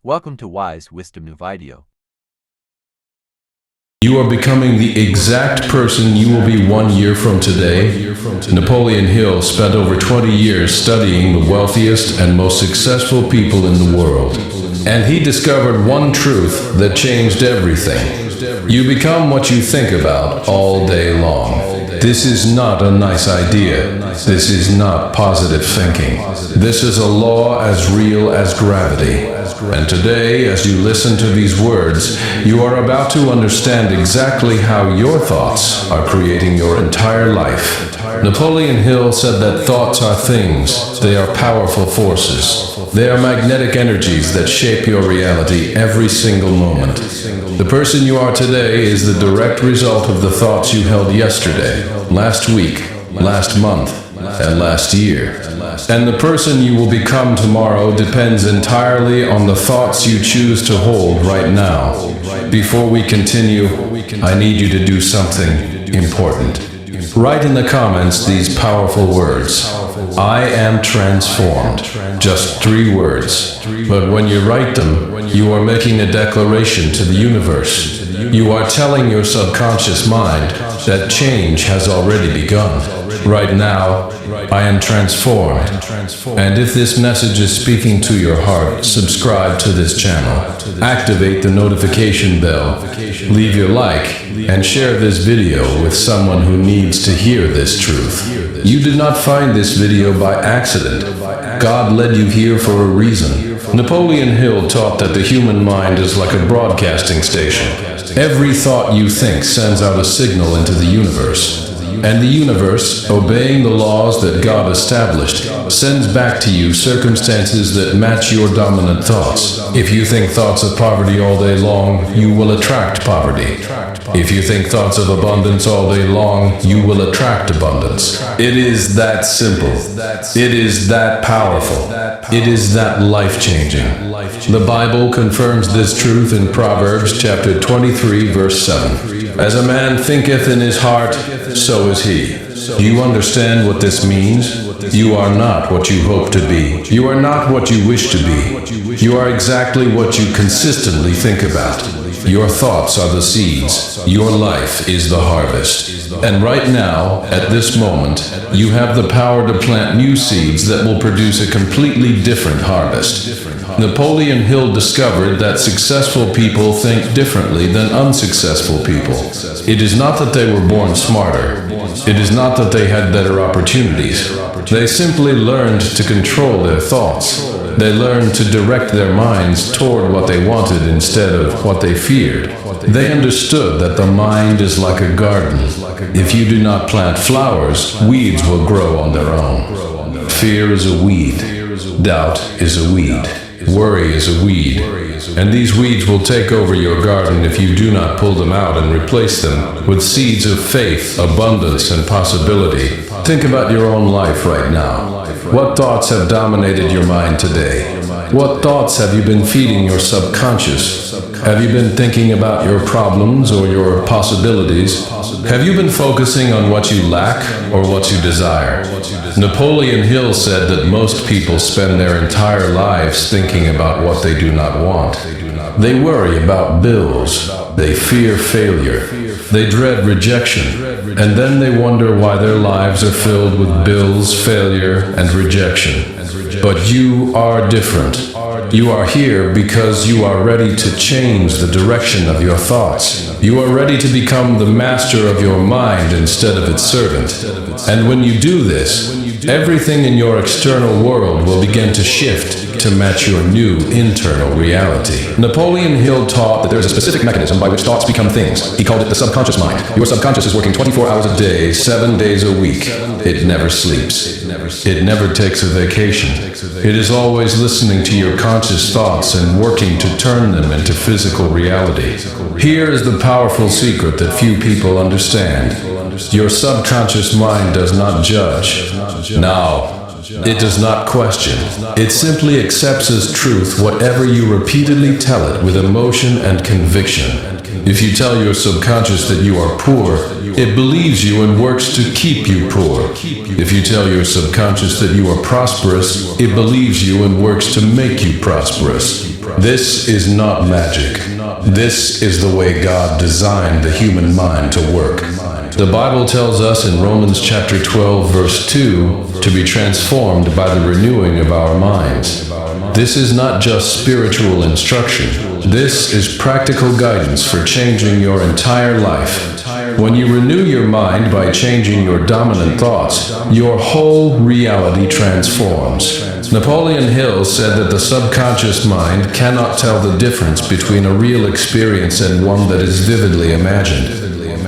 Welcome to Wise Wisdom New Video. You are becoming the exact person you will be 1 year from today. Napoleon Hill spent over 20 years studying the wealthiest and most successful people in the world. And he discovered one truth that changed everything. You become what you think about all day long. This is not a nice idea. This is not positive thinking. This is a law as real as gravity. And today, as you listen to these words, you are about to understand exactly how your thoughts are creating your entire life. Napoleon Hill said that thoughts are things. They are powerful forces. They are magnetic energies that shape your reality every single moment. The person you are today is the direct result of the thoughts you held yesterday, last week, last month, and last year. And the person you will become tomorrow depends entirely on the thoughts you choose to hold right now. Before we continue, I need you to do something important. Write in the comments these powerful words. I am transformed. Just 3 words. But when you write them, you are making a declaration to the universe. You are telling your subconscious mind that change has already begun. Right now, I am transformed. And if this message is speaking to your heart, subscribe to this channel. Activate the notification bell. Leave your like and share this video with someone who needs to hear this truth. You did not find this video by accident. God led you here for a reason. Napoleon Hill taught that the human mind is like a broadcasting station. Every thought you think sends out a signal into the universe. And the universe, obeying the laws that God established, sends back to you circumstances that match your dominant thoughts. If you think thoughts of poverty all day long, you will attract poverty. If you think thoughts of abundance all day long, you will attract abundance. It is that simple. It is that powerful. It is that life-changing. The Bible confirms this truth in Proverbs chapter 23, verse 7. As a man thinketh in his heart, so is he. Do you understand what this means? You are not what you hope to be. You are not what you wish to be. You are exactly what you consistently think about. Your thoughts are the seeds. Your life is the harvest. And right now, at this moment, you have the power to plant new seeds that will produce a completely different harvest. Napoleon Hill discovered that successful people think differently than unsuccessful people. It is not that they were born smarter. It is not that they had better opportunities. They simply learned to control their thoughts. They learned to direct their minds toward what they wanted instead of what they feared. They understood that the mind is like a garden. If you do not plant flowers, weeds will grow on their own. Fear is a weed. Doubt is a weed. Worry is a weed. And these weeds will take over your garden if you do not pull them out and replace them with seeds of faith, abundance, and possibility. Think about your own life right now. What thoughts have dominated your mind today? What thoughts have you been feeding your subconscious? Have you been thinking about your problems or your possibilities? Have you been focusing on what you lack or what you desire? Napoleon Hill said that most people spend their entire lives thinking about what they do not want. They worry about bills. They fear failure. They dread rejection. And then they wonder why their lives are filled with bills, failure, and rejection. But you are different. You are here because you are ready to change the direction of your thoughts. You are ready to become the master of your mind instead of its servant. And when you do this, everything in your external world will begin to shift to match your new internal reality. Napoleon Hill taught that there is a specific mechanism by which thoughts become things. He called it the subconscious mind. Your subconscious is working 24 hours a day, 7 days a week. It never sleeps. It never takes a vacation. It is always listening to your conscious thoughts and working to turn them into physical reality. Here is the powerful secret that few people understand. Your subconscious mind does not judge. Now, it does not question. It simply accepts as truth whatever you repeatedly tell it with emotion and conviction. If you tell your subconscious that you are poor, it believes you and works to keep you poor. If you tell your subconscious that you are prosperous, it believes you and works to make you prosperous. This is not magic. This is the way God designed the human mind to work. The Bible tells us in Romans chapter 12, verse 2, to be transformed by the renewing of our minds. This is not just spiritual instruction. This is practical guidance for changing your entire life. When you renew your mind by changing your dominant thoughts, your whole reality transforms. Napoleon Hill said that the subconscious mind cannot tell the difference between a real experience and one that is vividly imagined.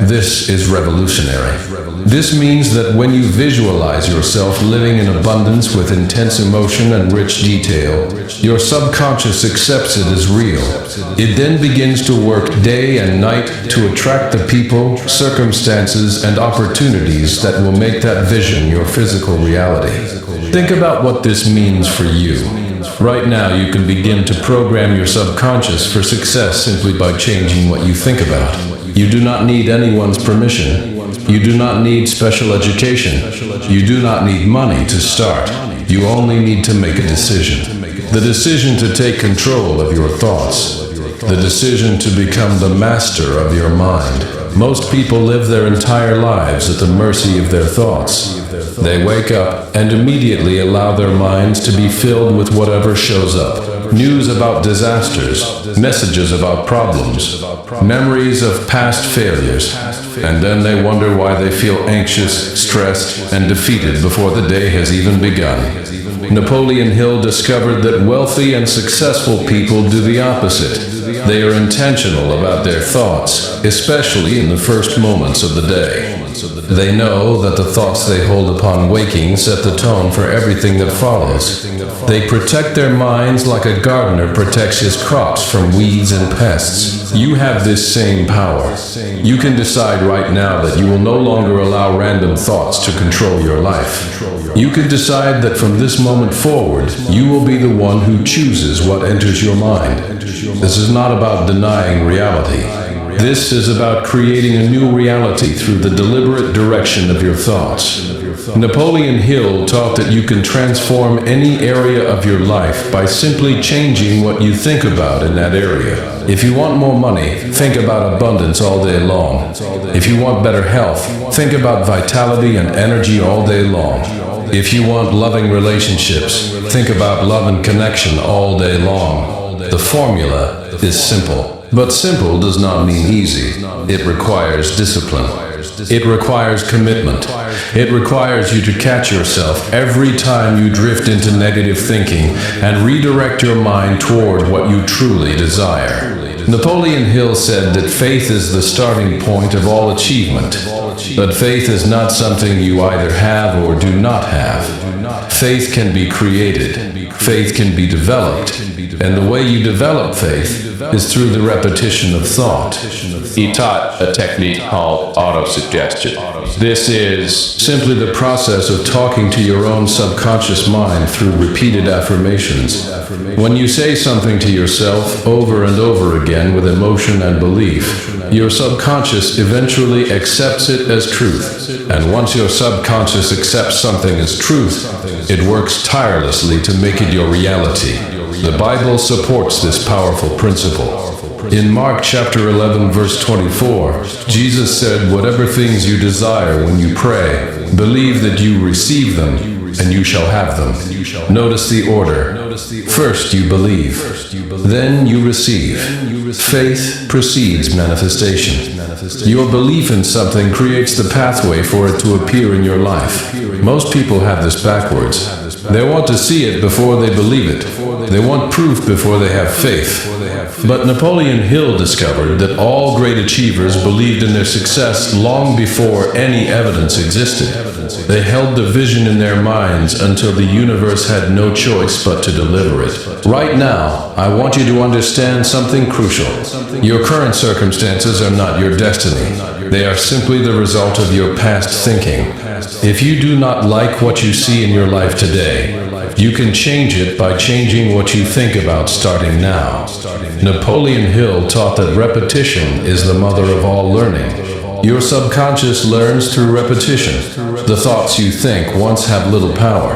This is revolutionary. This means that when you visualize yourself living in abundance with intense emotion and rich detail, your subconscious accepts it as real. It then begins to work day and night to attract the people, circumstances, and opportunities that will make that vision your physical reality. Think about what this means for you. Right now, you can begin to program your subconscious for success simply by changing what you think about. You do not need anyone's permission. You do not need special education. You do not need money to start. You only need to make a decision. The decision to take control of your thoughts. The decision to become the master of your mind. Most people live their entire lives at the mercy of their thoughts. They wake up and immediately allow their minds to be filled with whatever shows up. News about disasters, messages about problems, memories of past failures, and then they wonder why they feel anxious, stressed, and defeated before the day has even begun. Napoleon Hill discovered that wealthy and successful people do the opposite. They are intentional about their thoughts, especially in the first moments of the day. They know that the thoughts they hold upon waking set the tone for everything that follows. They protect their minds like a gardener protects his crops from weeds and pests. You have this same power. You can decide right now that you will no longer allow random thoughts to control your life. You can decide that from this moment forward, you will be the one who chooses what enters your mind. This is not about denying reality. This is about creating a new reality through the deliberate direction of your thoughts. Napoleon Hill taught that you can transform any area of your life by simply changing what you think about in that area. If you want more money, think about abundance all day long. If you want better health, think about vitality and energy all day long. If you want loving relationships, think about love and connection all day long. The formula is simple. But simple does not mean easy. It requires discipline. It requires commitment. It requires you to catch yourself every time you drift into negative thinking and redirect your mind toward what you truly desire. Napoleon Hill said that faith is the starting point of all achievement. But faith is not something you either have or do not have. Faith can be created. Faith can be developed. And the way you develop faith is through the repetition of thought. He taught a technique called auto-suggestion. This is simply the process of talking to your own subconscious mind through repeated affirmations. When you say something to yourself over and over again with emotion and belief, your subconscious eventually accepts it as truth. And once your subconscious accepts something as truth, it works tirelessly to make it your reality. The Bible supports this powerful principle. In Mark chapter 11, verse 24, Jesus said, "Whatever things you desire when you pray, believe that you receive them, and you shall have them." Notice the order. First you believe, then you receive. Faith precedes manifestation. Your belief in something creates the pathway for it to appear in your life. Most people have this backwards. They want to see it before they believe it. They want proof before they have faith. But Napoleon Hill discovered that all great achievers believed in their success long before any evidence existed. They held the vision in their minds until the universe had no choice but to deliver it. Right now, I want you to understand something crucial. Your current circumstances are not your destiny. They are simply the result of your past thinking. If you do not like what you see in your life today, you can change it by changing what you think about starting now. Napoleon Hill taught that repetition is the mother of all learning. Your subconscious learns through repetition. The thoughts you think once have little power,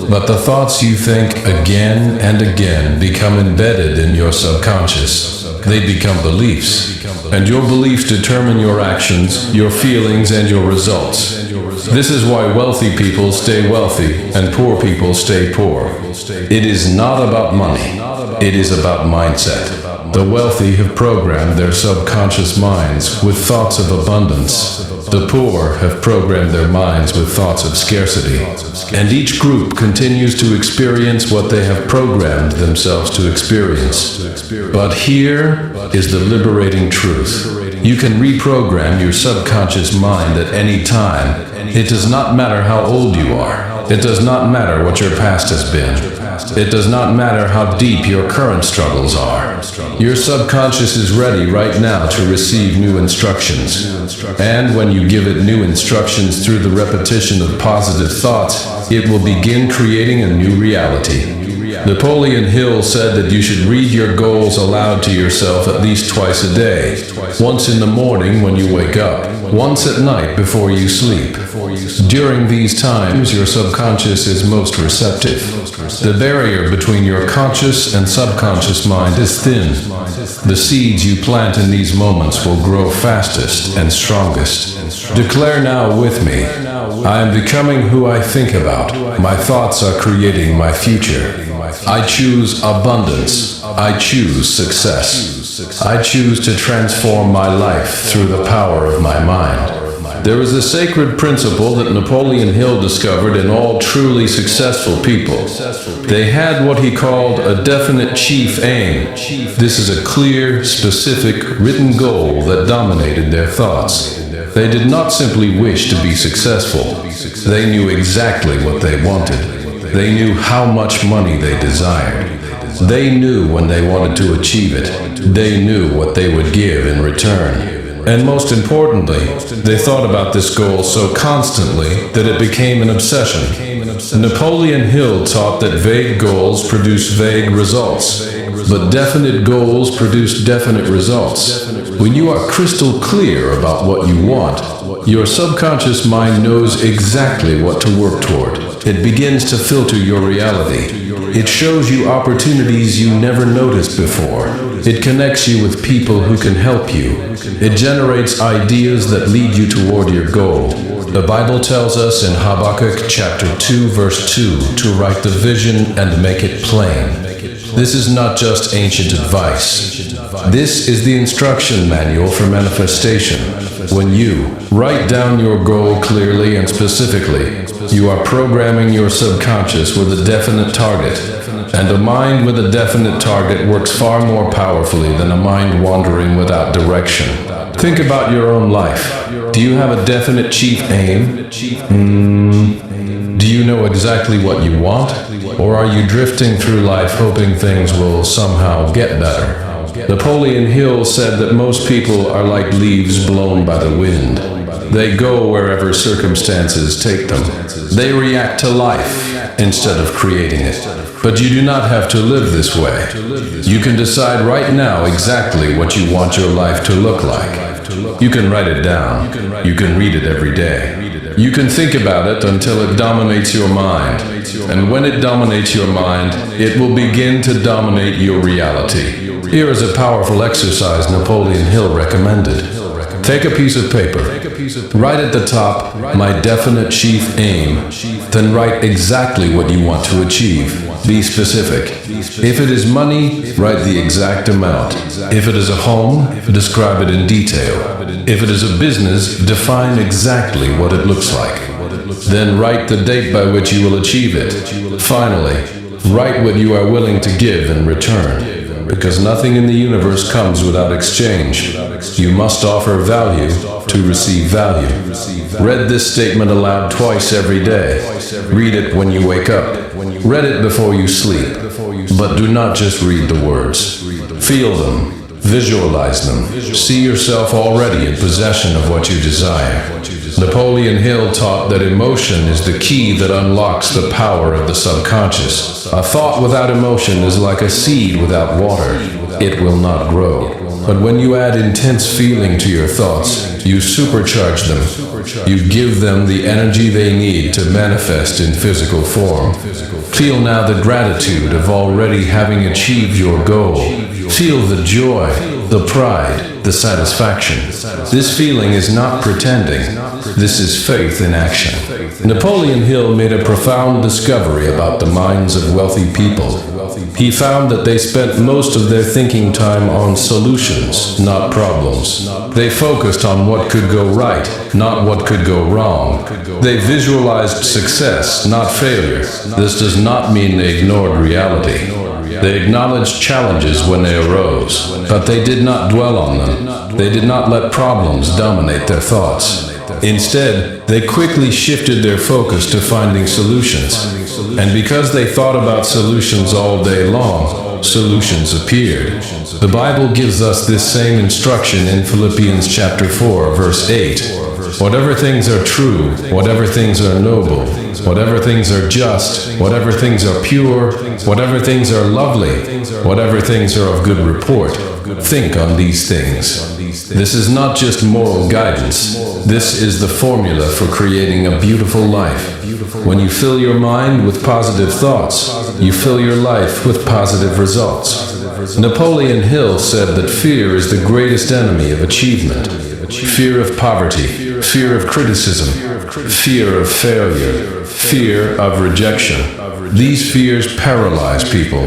but the thoughts you think again and again become embedded in your subconscious. They become beliefs, and your beliefs determine your actions, your feelings, and your results. This is why wealthy people stay wealthy and poor people stay poor. It is not about money. It is about mindset. The wealthy have programmed their subconscious minds with thoughts of abundance. The poor have programmed their minds with thoughts of scarcity. And each group continues to experience what they have programmed themselves to experience. But here is the liberating truth. You can reprogram your subconscious mind at any time. It does not matter how old you are. It does not matter what your past has been. It does not matter how deep your current struggles are. Your subconscious is ready right now to receive new instructions. And when you give it new instructions through the repetition of positive thoughts, it will begin creating a new reality. Napoleon Hill said that you should read your goals aloud to yourself at least twice a day. Once in the morning when you wake up, once at night before you sleep. During these times, your subconscious is most receptive. The barrier between your conscious and subconscious mind is thin. The seeds you plant in these moments will grow fastest and strongest. Declare now with me, I am becoming who I think about. My thoughts are creating my future. I choose abundance. I choose success. I choose to transform my life through the power of my mind. There is a sacred principle that Napoleon Hill discovered in all truly successful people. They had what he called a definite chief aim. This is a clear, specific, written goal that dominated their thoughts. They did not simply wish to be successful. They knew exactly what they wanted. They knew how much money they desired. They knew when they wanted to achieve it. They knew what they would give in return. And most importantly, they thought about this goal so constantly that it became an obsession. Napoleon Hill taught that vague goals produce vague results, but definite goals produce definite results. When you are crystal clear about what you want, your subconscious mind knows exactly what to work toward. It begins to filter your reality. It shows you opportunities you never noticed before. It connects you with people who can help you. It generates ideas that lead you toward your goal. The Bible tells us in Habakkuk chapter 2 verse 2 to write the vision and make it plain. This is not just ancient advice. This is the instruction manual for manifestation. When you write down your goal clearly and specifically, you are programming your subconscious with a definite target. And a mind with a definite target works far more powerfully than a mind wandering without direction. Think about your own life. Do you have a definite chief aim? Do you know exactly what you want? Or are you drifting through life hoping things will somehow get better? Napoleon Hill said that most people are like leaves blown by the wind. They go wherever circumstances take them. They react to life instead of creating it. But you do not have to live this way. You can decide right now exactly what you want your life to look like. You can write it down. You can read it every day. You can think about it until it dominates your mind. And when it dominates your mind, it will begin to dominate your reality. Here is a powerful exercise Napoleon Hill recommended. Take a piece of paper. Write at the top, my definite chief aim. Then write exactly what you want to achieve. Be specific. If it is money, write the exact amount. If it is a home, describe it in detail. If it is a business, define exactly what it looks like. Then write the date by which you will achieve it. Finally, write what you are willing to give in return. Because nothing in the universe comes without exchange. You must offer value to receive value. Read this statement aloud twice every day. Read it when you wake up. Read it before you sleep. But do not just read the words. Feel them. Visualize them. See yourself already in possession of what you desire. Napoleon Hill taught that emotion is the key that unlocks the power of the subconscious. A thought without emotion is like a seed without water. it will not grow. But when you add intense feeling to your thoughts, you supercharge them. You give them the energy they need to manifest in physical form. Feel now the gratitude of already having achieved your goal. Feel the joy, the pride, the satisfaction. This feeling is not pretending. This is faith in action. Napoleon Hill made a profound discovery about the minds of wealthy people. He found that they spent most of their thinking time on solutions, not problems. They focused on what could go right, not what could go wrong. They visualized success, not failure. This does not mean they ignored reality. They acknowledged challenges when they arose, but they did not dwell on them. They did not let problems dominate their thoughts. Instead, they quickly shifted their focus to finding solutions. And because they thought about solutions all day long, solutions appeared. The Bible gives us this same instruction in Philippians chapter 4, verse 8. Whatever things are true, whatever things are noble, whatever things are just, whatever things are pure, whatever things are lovely, whatever things are of good report, think on these things. This is not just moral guidance. This is the formula for creating a beautiful life. When you fill your mind with positive thoughts, you fill your life with positive results. Napoleon Hill said that fear is the greatest enemy of achievement. Fear of poverty, fear of criticism, fear of failure, fear of rejection. These fears paralyze people.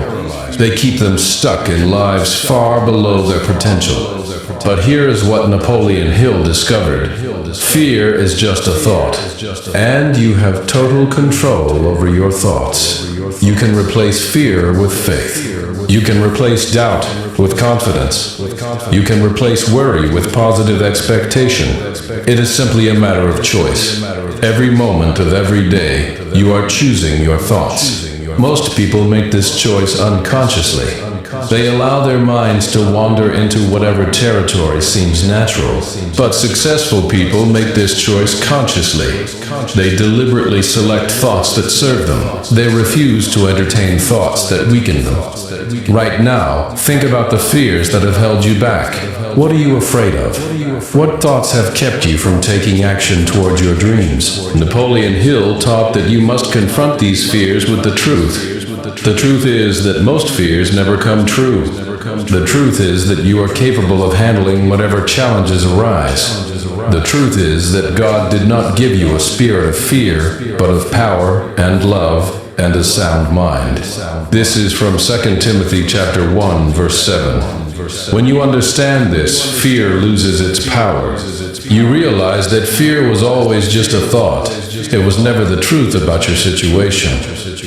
They keep them stuck in lives far below their potential. But here is what Napoleon Hill discovered. Fear is just a thought, and you have total control over your thoughts. You can replace fear with faith. You can replace doubt with confidence. You can replace worry with positive expectation. It is simply a matter of choice. Every moment of every day, you are choosing your thoughts. Most people make this choice unconsciously. They allow their minds to wander into whatever territory seems natural. But successful people make this choice consciously. They deliberately select thoughts that serve them. They refuse to entertain thoughts that weaken them. Right now, think about the fears that have held you back. What are you afraid of? What thoughts have kept you from taking action towards your dreams? Napoleon Hill taught that you must confront these fears with the truth. The truth is that most fears never come true. The truth is that you are capable of handling whatever challenges arise. The truth is that God did not give you a spirit of fear, but of power and love and a sound mind. This is from 2 Timothy chapter 1, verse 7. When you understand this, fear loses its power. You realize that fear was always just a thought. It was never the truth about your situation.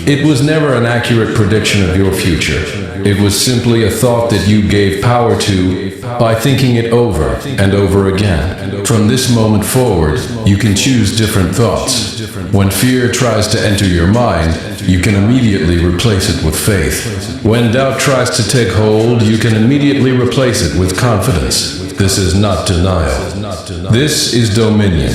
It was never an accurate prediction of your future. It was simply a thought that you gave power to by thinking it over and over again. From this moment forward, you can choose different thoughts. When fear tries to enter your mind, you can immediately replace it with faith. When doubt tries to take hold, you can immediately replace it with confidence. This is not denial. This is dominion.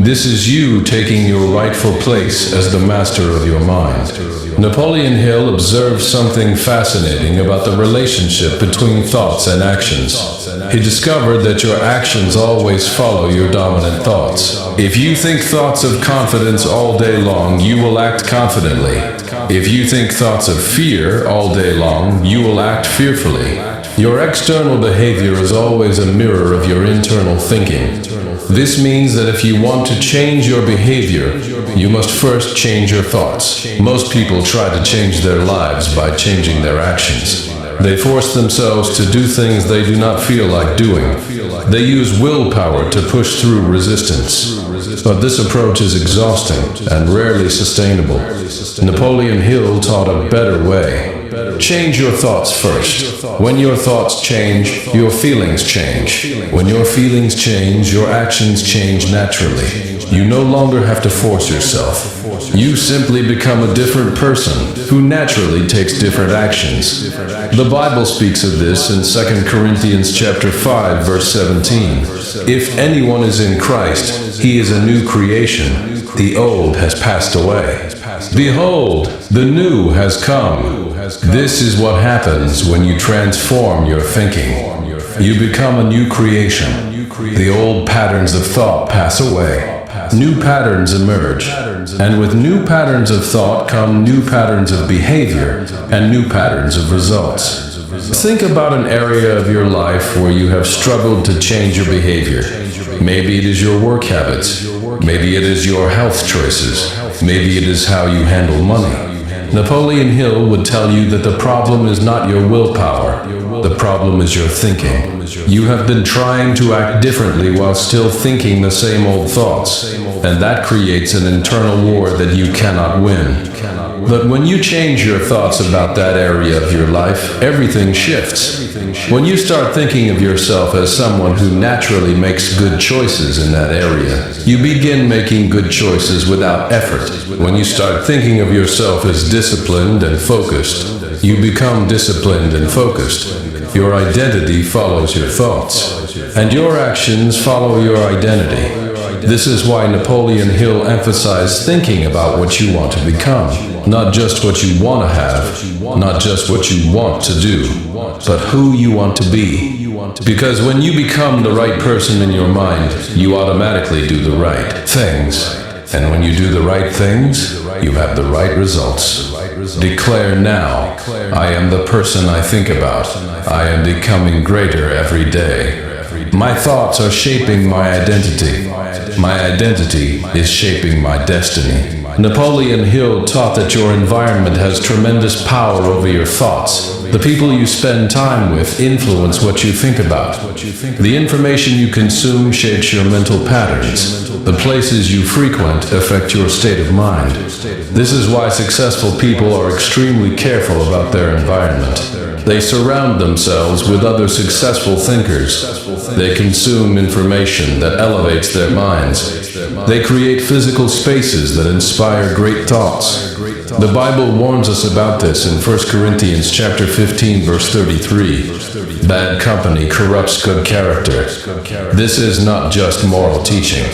This is you taking your rightful place as the master of your mind. Napoleon Hill observed something fascinating about the relationship between thoughts and actions. He discovered that your actions always follow your dominant thoughts. If you think thoughts of confidence all day long, you will act confidently. If you think thoughts of fear all day long, you will act fearfully. Your external behavior is always a mirror of your internal thinking. This means that if you want to change your behavior, you must first change your thoughts. Most people try to change their lives by changing their actions. They force themselves to do things they do not feel like doing. They use willpower to push through resistance. But this approach is exhausting and rarely sustainable. Napoleon Hill taught a better way. Change your thoughts first. When your thoughts change, your feelings change. When your feelings change, your actions change naturally. You no longer have to force yourself. You simply become a different person who naturally takes different actions. The Bible speaks of this in 2 Corinthians chapter 5, verse 17. If anyone is in Christ, he is a new creation. The old has passed away. Behold, the new has come. This is what happens when you transform your thinking. You become a new creation. The old patterns of thought pass away. New patterns emerge. And with new patterns of thought come new patterns of behavior and new patterns of results. Think about an area of your life where you have struggled to change your behavior. Maybe it is your work habits. Maybe it is your health choices. Maybe it is how you handle money. Napoleon Hill would tell you that the problem is not your willpower. The problem is your thinking. You have been trying to act differently while still thinking the same old thoughts, and that creates an internal war that you cannot win. But when you change your thoughts about that area of your life, everything shifts. When you start thinking of yourself as someone who naturally makes good choices in that area, you begin making good choices without effort. When you start thinking of yourself as disciplined and focused, you become disciplined and focused. Your identity follows your thoughts, and your actions follow your identity. This is why Napoleon Hill emphasized thinking about what you want to become. Not just what you want to have, not just what you want to do, but who you want to be. Because when you become the right person in your mind, you automatically do the right things. And when you do the right things, you have the right results. Declare now, I am the person I think about. I am becoming greater every day. My thoughts are shaping my identity. My identity is shaping my destiny. Napoleon Hill taught that your environment has tremendous power over your thoughts. The people you spend time with influence what you think about. The information you consume shapes your mental patterns. The places you frequent affect your state of mind. This is why successful people are extremely careful about their environment. They surround themselves with other successful thinkers. They consume information that elevates their minds. They create physical spaces that inspire great thoughts. The Bible warns us about this in 1 Corinthians chapter 15, verse 33. Bad company corrupts good character. This is not just moral teaching.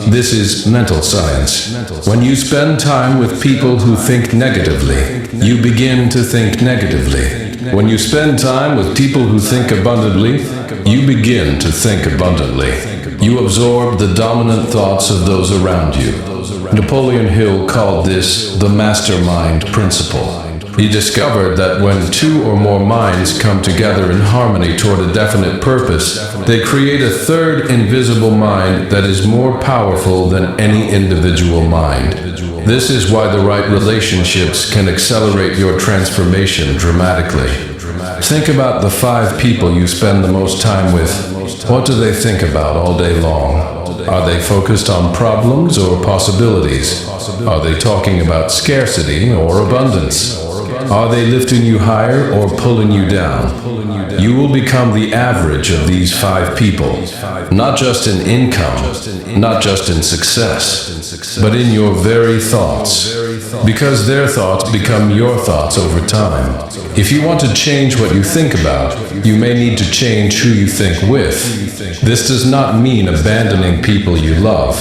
This is mental science. When you spend time with people who think negatively, you begin to think negatively. When you spend time with people who think abundantly, you begin to think abundantly. You absorb the dominant thoughts of those around you. Napoleon Hill called this the mastermind principle. He discovered that when two or more minds come together in harmony toward a definite purpose, they create a third invisible mind that is more powerful than any individual mind. This is why the right relationships can accelerate your transformation dramatically. Think about the 5 people you spend the most time with. What do they think about all day long? Are they focused on problems or possibilities? Are they talking about scarcity or abundance? Are they lifting you higher or pulling you down? You will become the average of these 5 people, not just in income, not just in success, but in your very thoughts, because their thoughts become your thoughts over time. If you want to change what you think about, you may need to change who you think with. This does not mean abandoning people you love.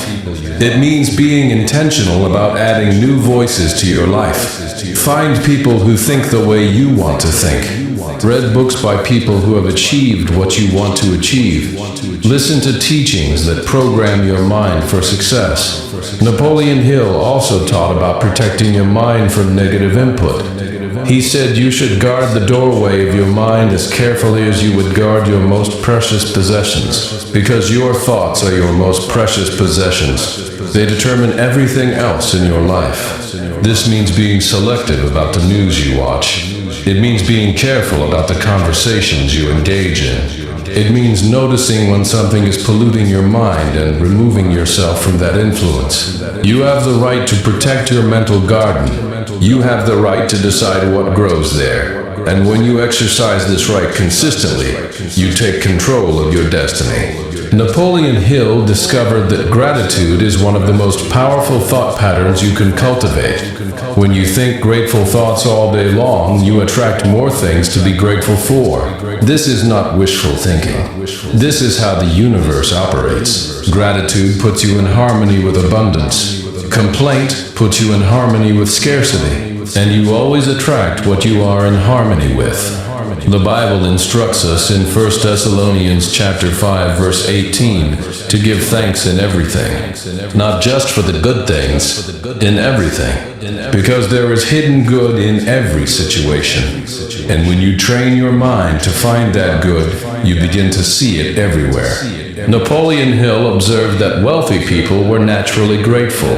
It means being intentional about adding new voices to your life. Find people who think the way you want to think. Read books by people who have achieved what you want to achieve. Listen to teachings that program your mind for success. Napoleon Hill also taught about protecting your mind from negative input. He said you should guard the doorway of your mind as carefully as you would guard your most precious possessions, because your thoughts are your most precious possessions. They determine everything else in your life. This means being selective about the news you watch. It means being careful about the conversations you engage in. It means noticing when something is polluting your mind and removing yourself from that influence. You have the right to protect your mental garden. You have the right to decide what grows there. And when you exercise this right consistently, you take control of your destiny. Napoleon Hill discovered that gratitude is one of the most powerful thought patterns you can cultivate. When you think grateful thoughts all day long, you attract more things to be grateful for. This is not wishful thinking. This is how the universe operates. Gratitude puts you in harmony with abundance. Complaint puts you in harmony with scarcity, and you always attract what you are in harmony with. The Bible instructs us in 1 Thessalonians chapter 5 verse 18 to give thanks in everything, not just for the good things, in everything, because there is hidden good in every situation. And when you train your mind to find that good, you begin to see it everywhere. Napoleon Hill observed that wealthy people were naturally grateful,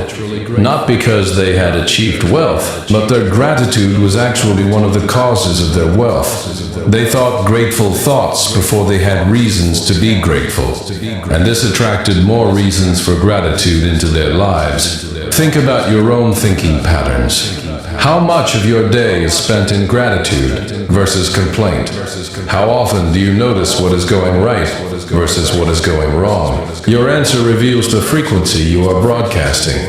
not because they had achieved wealth, but their gratitude was actually one of the causes of their wealth. They thought grateful thoughts before they had reasons to be grateful, and this attracted more reasons for gratitude into their lives. Think about your own thinking patterns. How much of your day is spent in gratitude versus complaint? How often do you notice what is going right versus what is going wrong? Your answer reveals the frequency you are broadcasting,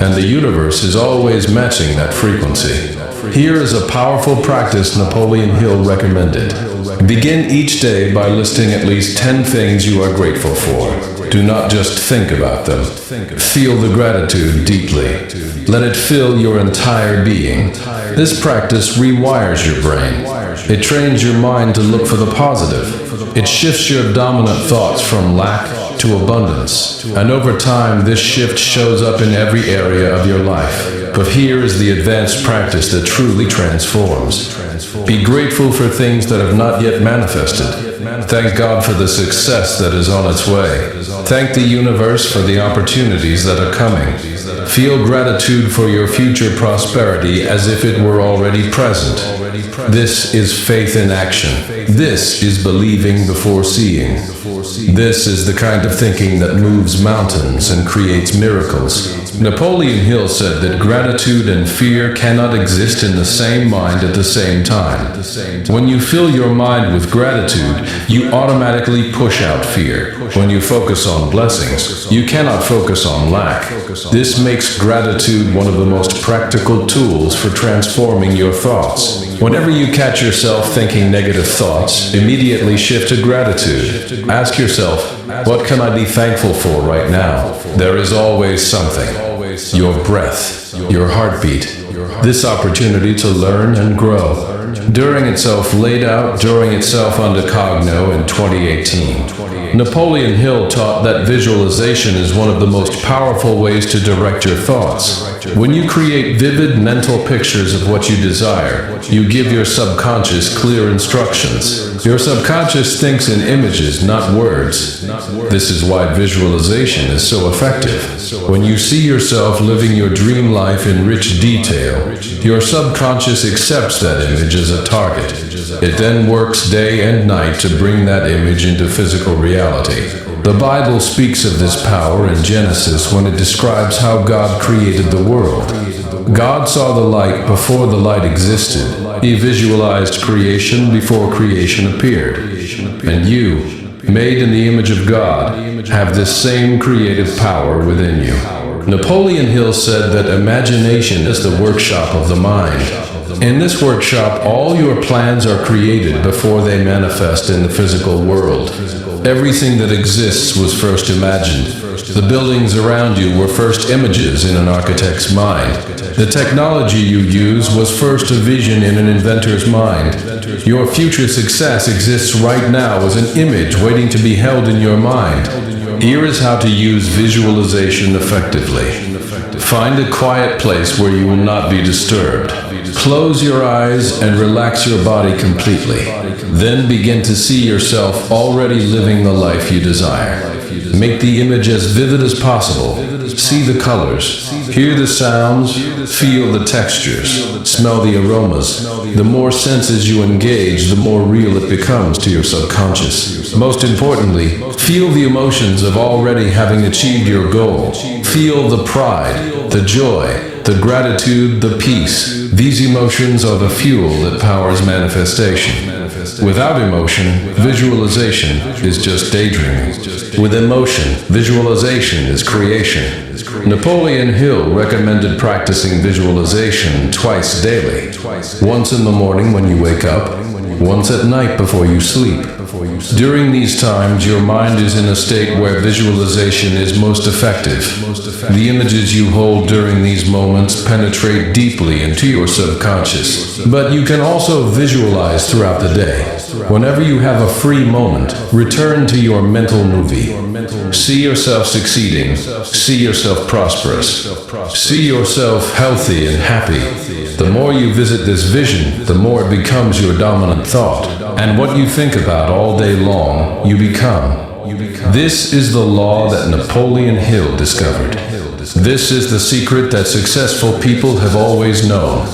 and the universe is always matching that frequency. Here is a powerful practice Napoleon Hill recommended. Begin each day by listing at least 10 things you are grateful for. Do not just think about them. Feel the gratitude deeply. Let it fill your entire being. This practice rewires your brain. It trains your mind to look for the positive. It shifts your dominant thoughts from lack to abundance. And over time, this shift shows up in every area of your life. But here is the advanced practice that truly transforms. Be grateful for things that have not yet manifested. Thank God for the success that is on its way. Thank the universe for the opportunities that are coming. Feel gratitude for your future prosperity as if it were already present. This is faith in action. This is believing before seeing. This is the kind of thinking that moves mountains and creates miracles. Napoleon Hill said that gratitude and fear cannot exist in the same mind at the same time. When you fill your mind with gratitude, you automatically push out fear. When you focus on blessings, you cannot focus on lack. This makes gratitude one of the most practical tools for transforming your thoughts. Whenever you catch yourself thinking negative thoughts, immediately shift to gratitude. Ask yourself, what can I be thankful for right now? There is always something. Your breath, your heartbeat, this opportunity to learn and grow. During itself laid out during itself under Cogno in 2018. Napoleon Hill taught that visualization is one of the most powerful ways to direct your thoughts. When you create vivid mental pictures of what you desire, you give your subconscious clear instructions. Your subconscious thinks in images, not words. This is why visualization is so effective. When you see yourself living your dream life in rich detail, your subconscious accepts that image as a target. It then works day and night to bring that image into physical reality. The Bible speaks of this power in Genesis when it describes how God created the world. God saw the light before the light existed. He visualized creation before creation appeared. And you, made in the image of God, have this same creative power within you. Napoleon Hill said that imagination is the workshop of the mind. In this workshop, all your plans are created before they manifest in the physical world. Everything that exists was first imagined. The buildings around you were first images in an architect's mind. The technology you use was first a vision in an inventor's mind. Your future success exists right now as an image waiting to be held in your mind. Here is how to use visualization effectively. Find a quiet place where you will not be disturbed. Close your eyes and relax your body completely. Then begin to see yourself already living the life you desire. Make the image as vivid as possible. See the colors, hear the sounds, feel the textures, smell the aromas. The more senses you engage, the more real it becomes to your subconscious. Most importantly, feel the emotions of already having achieved your goal. Feel the pride, the joy, the gratitude, the peace. These emotions are the fuel that powers manifestation. Without emotion, visualization is just daydreaming. With emotion, visualization is creation. Napoleon Hill recommended practicing visualization twice daily. Once in the morning when you wake up, once at night before you sleep. During these times, your mind is in a state where visualization is most effective. The images you hold during these moments penetrate deeply into your subconscious. But you can also visualize throughout the day. Whenever you have a free moment, return to your mental movie. See yourself succeeding. See yourself prosperous. See yourself healthy and happy. The more you visit this vision, the more it becomes your dominant thought. And what you think about all day long, you become. This is the law that Napoleon Hill discovered. This is the secret that successful people have always known.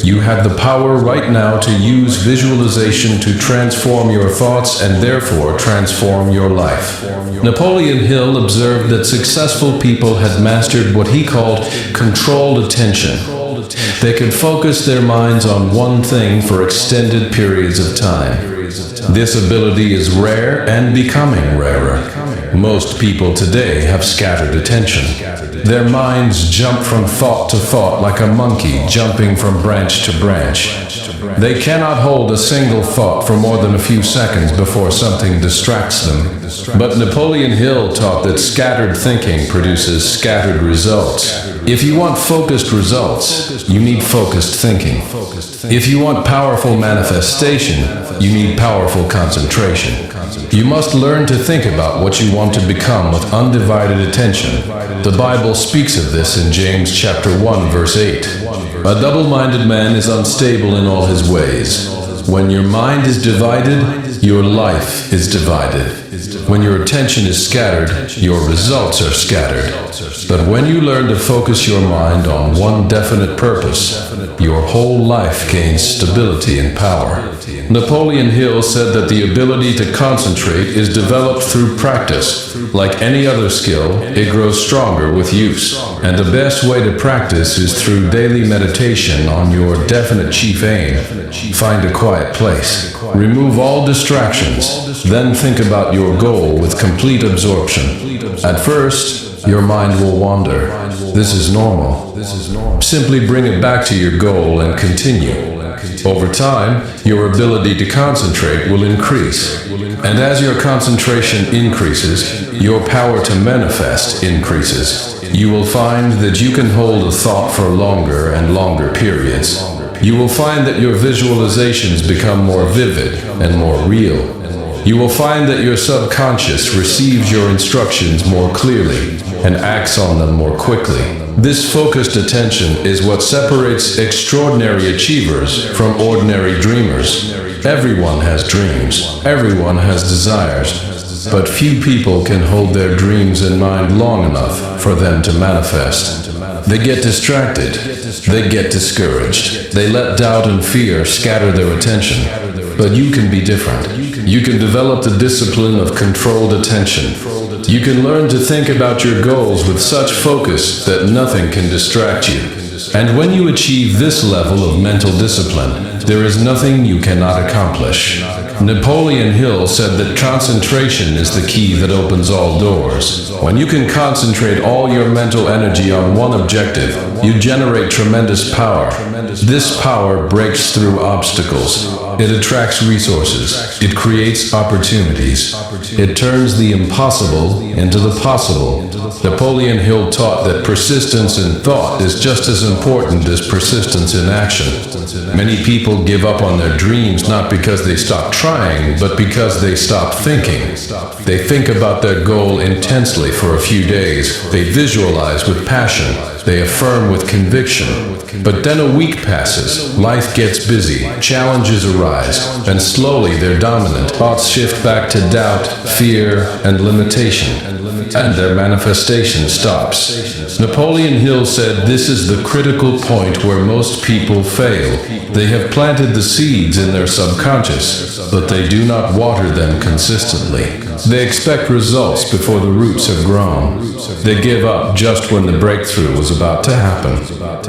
You have the power right now to use visualization to transform your thoughts and therefore transform your life. Napoleon Hill observed that successful people had mastered what he called controlled attention. They could focus their minds on one thing for extended periods of time. This ability is rare and becoming rarer. Most people today have scattered attention. Their minds jump from thought to thought like a monkey jumping from branch to branch. They cannot hold a single thought for more than a few seconds before something distracts them. But Napoleon Hill taught that scattered thinking produces scattered results. If you want focused results, you need focused thinking. If you want powerful manifestation, you need powerful concentration. You must learn to think about what you want to become with undivided attention. The Bible speaks of this in James chapter 1, verse 8. A double-minded man is unstable in all his ways. When your mind is divided, your life is divided. When your attention is scattered, your results are scattered. But when you learn to focus your mind on one definite purpose, your whole life gains stability and power. Napoleon Hill said that the ability to concentrate is developed through practice. Like any other skill, it grows stronger with use. And the best way to practice is through daily meditation on your definite chief aim. Find a quiet place. Remove all distractions. Then think about your goal with complete absorption. At first, your mind will wander. This is normal. Simply bring it back to your goal and continue. Over time, your ability to concentrate will increase. And as your concentration increases, your power to manifest increases. You will find that you can hold a thought for longer and longer periods. You will find that your visualizations become more vivid and more real. You will find that your subconscious receives your instructions more clearly and acts on them more quickly. This focused attention is what separates extraordinary achievers from ordinary dreamers. Everyone has dreams. Everyone has desires. But few people can hold their dreams in mind long enough for them to manifest. They get distracted. They get discouraged. They let doubt and fear scatter their attention. But you can be different. You can develop the discipline of controlled attention. You can learn to think about your goals with such focus that nothing can distract you. And when you achieve this level of mental discipline, there is nothing you cannot accomplish. Napoleon Hill said that concentration is the key that opens all doors. When you can concentrate all your mental energy on one objective, you generate tremendous power. This power breaks through obstacles. It attracts resources. It creates opportunities. It turns the impossible into the possible. Napoleon Hill taught that persistence in thought is just as important as persistence in action. Many people give up on their dreams not because they stop trying, but because they stop thinking. They think about their goal intensely for a few days. They visualize with passion. They affirm with conviction. But then a week passes, life gets busy, challenges arise, and slowly their dominant thoughts shift back to doubt, fear, and limitation, and their manifestation stops. Napoleon Hill said this is the critical point where most people fail. They have planted the seeds in their subconscious, but they do not water them consistently. They expect results before the roots have grown. They give up just when the breakthrough was about to happen.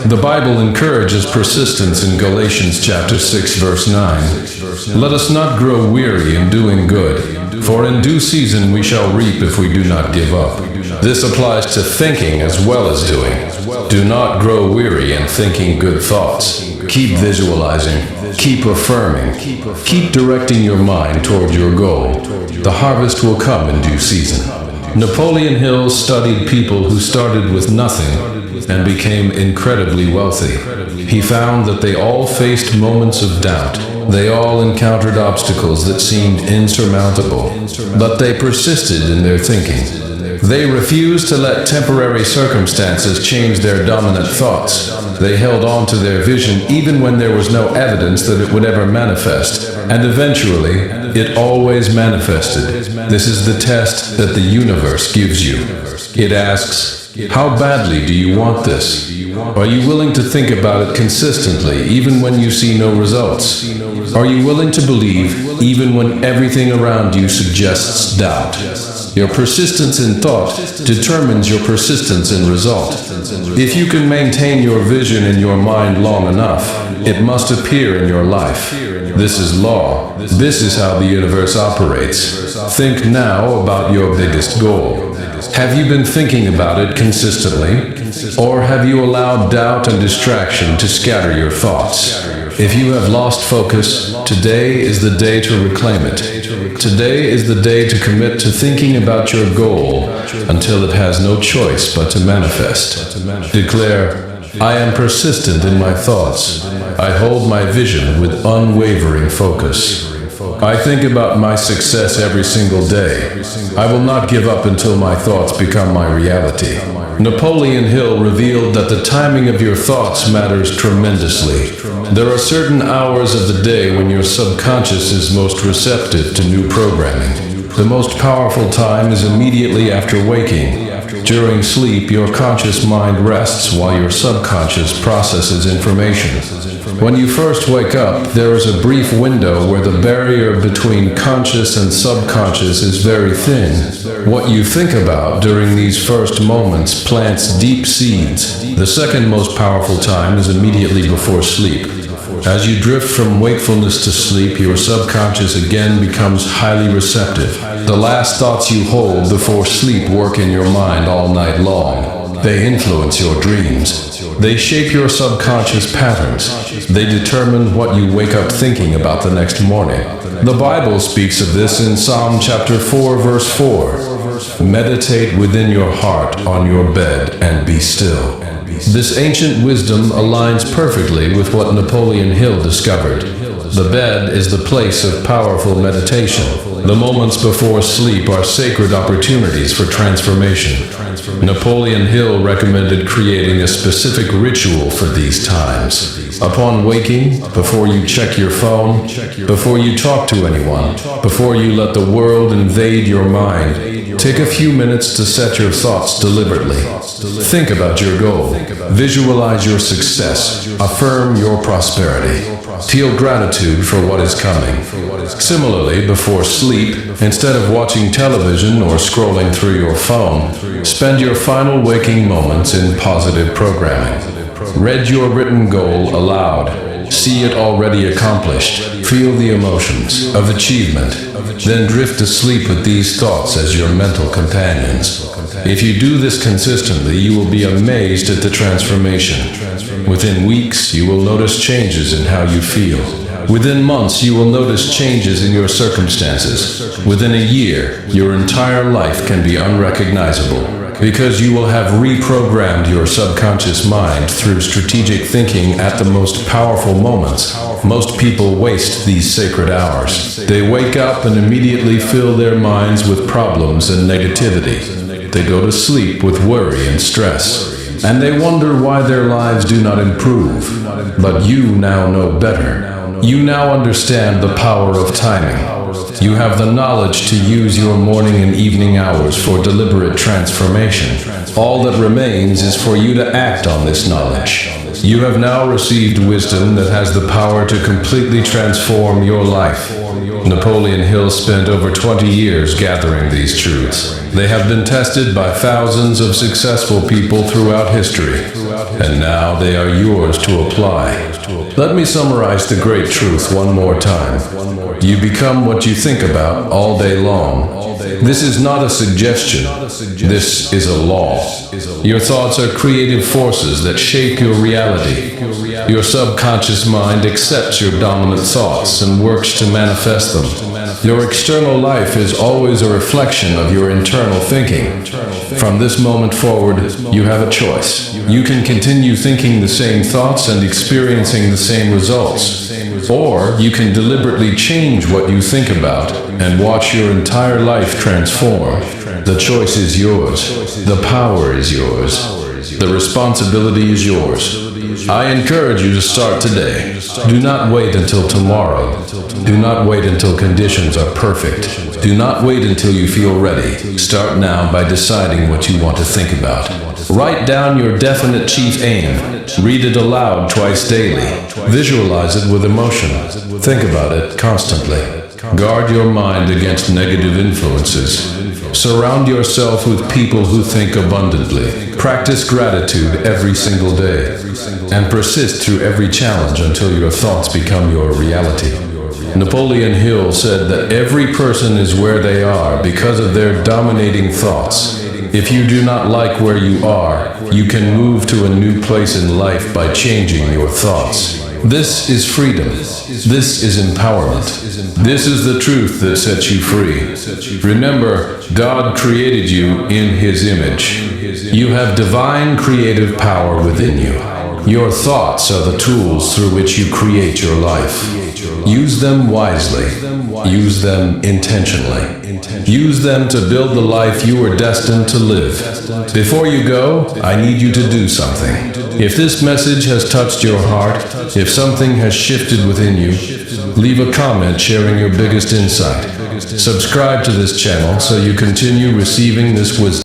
The Bible encourages persistence in Galatians chapter 6, verse 9. Let us not grow weary in doing good, for in due season we shall reap if we do not give up. This applies to thinking as well as doing. Do not grow weary in thinking good thoughts. Keep visualizing, keep affirming, keep directing your mind toward your goal. The harvest will come in due season. Napoleon Hill studied people who started with nothing and became incredibly wealthy. He found that they all faced moments of doubt. They all encountered obstacles that seemed insurmountable, but they persisted in their thinking. They refused to let temporary circumstances change their dominant thoughts. They held on to their vision even when there was no evidence that it would ever manifest. And eventually, it always manifested. This is the test that the universe gives you. It asks, how badly do you want this? Are you willing to think about it consistently even when you see no results? Are you willing to believe even when everything around you suggests doubt? Your persistence in thought determines your persistence in result. If you can maintain your vision in your mind long enough, it must appear in your life. This is law. This is how the universe operates. Think now about your biggest goal. Have you been thinking about it consistently? Or have you allowed doubt and distraction to scatter your thoughts? If you have lost focus, today is the day to reclaim it. Today is the day to commit to thinking about your goal until it has no choice but to manifest. Declare, I am persistent in my thoughts. I hold my vision with unwavering focus. I think about my success every single day. I will not give up until my thoughts become my reality. Napoleon Hill revealed that the timing of your thoughts matters tremendously. There are certain hours of the day when your subconscious is most receptive to new programming. The most powerful time is immediately after waking. During sleep, your conscious mind rests while your subconscious processes information. When you first wake up, there is a brief window where the barrier between conscious and subconscious is very thin. What you think about during these first moments plants deep seeds. The second most powerful time is immediately before sleep. As you drift from wakefulness to sleep, your subconscious again becomes highly receptive. The last thoughts you hold before sleep work in your mind all night long. They influence your dreams. They shape your subconscious patterns. They determine what you wake up thinking about the next morning. The Bible speaks of this in Psalm chapter 4, verse 4. Meditate within your heart on your bed and be still. This ancient wisdom aligns perfectly with what Napoleon Hill discovered. The bed is the place of powerful meditation. The moments before sleep are sacred opportunities for transformation. Napoleon Hill recommended creating a specific ritual for these times. Upon waking, before you check your phone, before you talk to anyone, before you let the world invade your mind, take a few minutes to set your thoughts deliberately. Think about your goal. Visualize your success. Affirm your prosperity. Feel gratitude for what is coming. Similarly, before sleep, instead of watching television or scrolling through your phone, spend your final waking moments in positive programming. Read your written goal aloud. See it already accomplished. Feel the emotions of achievement. Then drift to sleep with these thoughts as your mental companions. If you do this consistently, you will be amazed at the transformation. Within weeks, you will notice changes in how you feel. Within months, you will notice changes in your circumstances. Within a year, your entire life can be unrecognizable, because you will have reprogrammed your subconscious mind through strategic thinking at the most powerful moments. Most people waste these sacred hours. They wake up and immediately fill their minds with problems and negativity. They go to sleep with worry and stress. And they wonder why their lives do not improve. But you now know better. You now understand the power of timing. You have the knowledge to use your morning and evening hours for deliberate transformation. All that remains is for you to act on this knowledge. You have now received wisdom that has the power to completely transform your life. Napoleon Hill spent over 20 years gathering these truths. They have been tested by thousands of successful people throughout history, and now they are yours to apply. Let me summarize the great truth one more time. You become what you think about all day long. This is not a suggestion. This is a law. Your thoughts are creative forces that shape your reality. Your subconscious mind accepts your dominant thoughts and works to manifest them. Your external life is always a reflection of your internal thinking. From this moment forward, you have a choice. You can continue thinking the same thoughts and experiencing the same results. Or you can deliberately change what you think about and watch your entire life transform. The choice is yours. The power is yours. The responsibility is yours. I encourage you to start today. Do not wait until tomorrow. Do not wait until conditions are perfect. Do not wait until you feel ready. Start now by deciding what you want to think about. Write down your definite chief aim. Read it aloud twice daily. Visualize it with emotion. Think about it constantly. Guard your mind against negative influences. Surround yourself with people who think abundantly. Practice gratitude every single day. And persist through every challenge until your thoughts become your reality. Napoleon Hill said that every person is where they are because of their dominating thoughts. If you do not like where you are, you can move to a new place in life by changing your thoughts. This is freedom. This is empowerment. This is the truth that sets you free. Remember, God created you in His image. You have divine creative power within you. Your thoughts are the tools through which you create your life. Use them wisely. Use them intentionally. Use them to build the life you are destined to live. Before you go, I need you to do something. If this message has touched your heart, if something has shifted within you, leave a comment sharing your biggest insight. Subscribe to this channel so you continue receiving this wisdom.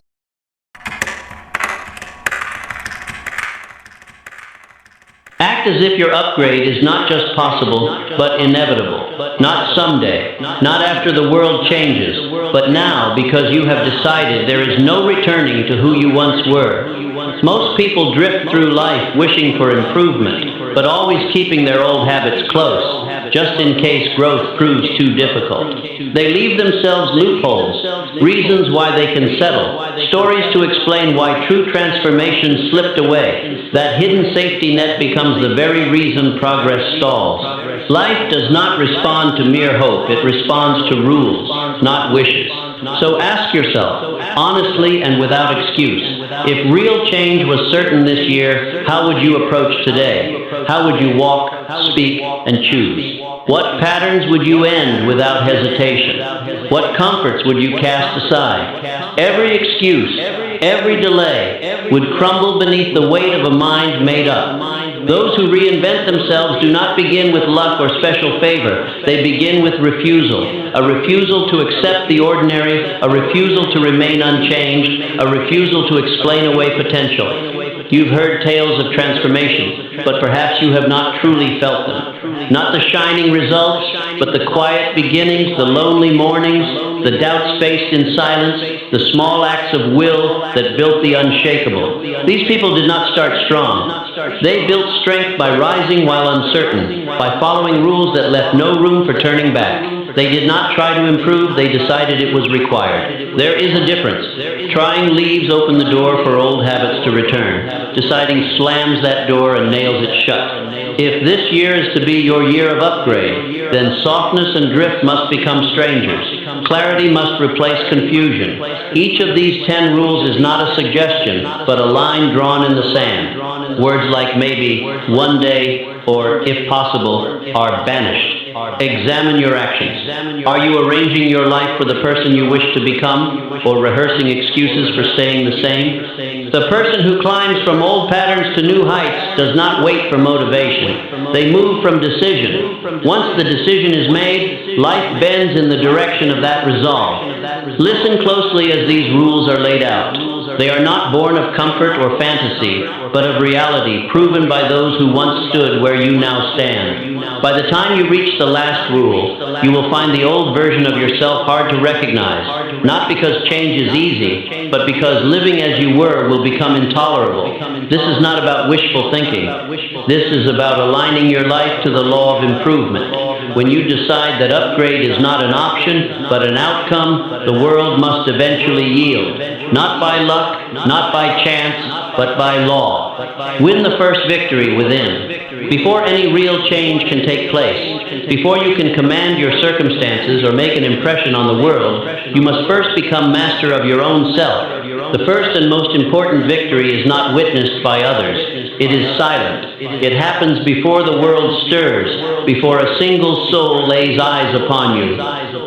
Act as if your upgrade is not just possible, but inevitable. Not someday, not after the world changes, but now because you have decided there is no returning to who you once were. Most people drift through life wishing for improvement, but always keeping their old habits close, just in case growth proves too difficult. They leave themselves loopholes, reasons why they can settle, stories to explain why true transformation slipped away. That hidden safety net becomes the very reason progress stalls. Life does not respond to mere hope, it responds to rules, not wishes. So ask yourself, honestly and without excuse, if real change was certain this year, how would you approach today? How would you walk, speak, and choose? What patterns would you end without hesitation? What comforts would you cast aside? Every excuse, every delay would crumble beneath the weight of a mind made up. Those who reinvent themselves do not begin with luck or special favor. They begin with refusal. A refusal to accept the ordinary, a refusal to remain unchanged, a refusal to explain away potential. You've heard tales of transformation, but perhaps you have not truly felt them. Not the shining results, but the quiet beginnings, the lonely mornings, the doubts faced in silence, the small acts of will that built the unshakable. These people did not start strong. They built strength by rising while uncertain, by following rules that left no room for turning back. They did not try to improve, they decided it was required. There is a difference. Trying leaves open the door for old habits to return. Deciding slams that door and nails it shut. If this year is to be your year of upgrade, then softness and drift must become strangers. Clarity must replace confusion. Each of these 10 rules is not a suggestion, but a line drawn in the sand. Words like maybe, one day, or if possible, are banished. Examine your actions. Are you arranging your life for the person you wish to become, or rehearsing excuses for staying the same? The person who climbs from old patterns to new heights does not wait for motivation. They move from decision. Once the decision is made, life bends in the direction of that resolve. Listen closely as these rules are laid out. They are not born of comfort or fantasy, but of reality proven by those who once stood where you now stand. By the time you reach the last rule, you will find the old version of yourself hard to recognize, not because change is easy, but because living as you were will become intolerable. This is not about wishful thinking. This is about aligning your life to the law of improvement. When you decide that upgrade is not an option, but an outcome, the world must eventually yield. Not by luck, not by chance, but by law. Win the first victory within. Before any real change can take place, before you can command your circumstances or make an impression on the world, you must first become master of your own self. The first and most important victory is not witnessed by others. It is silent. It happens before the world stirs, before a single soul lays eyes upon you.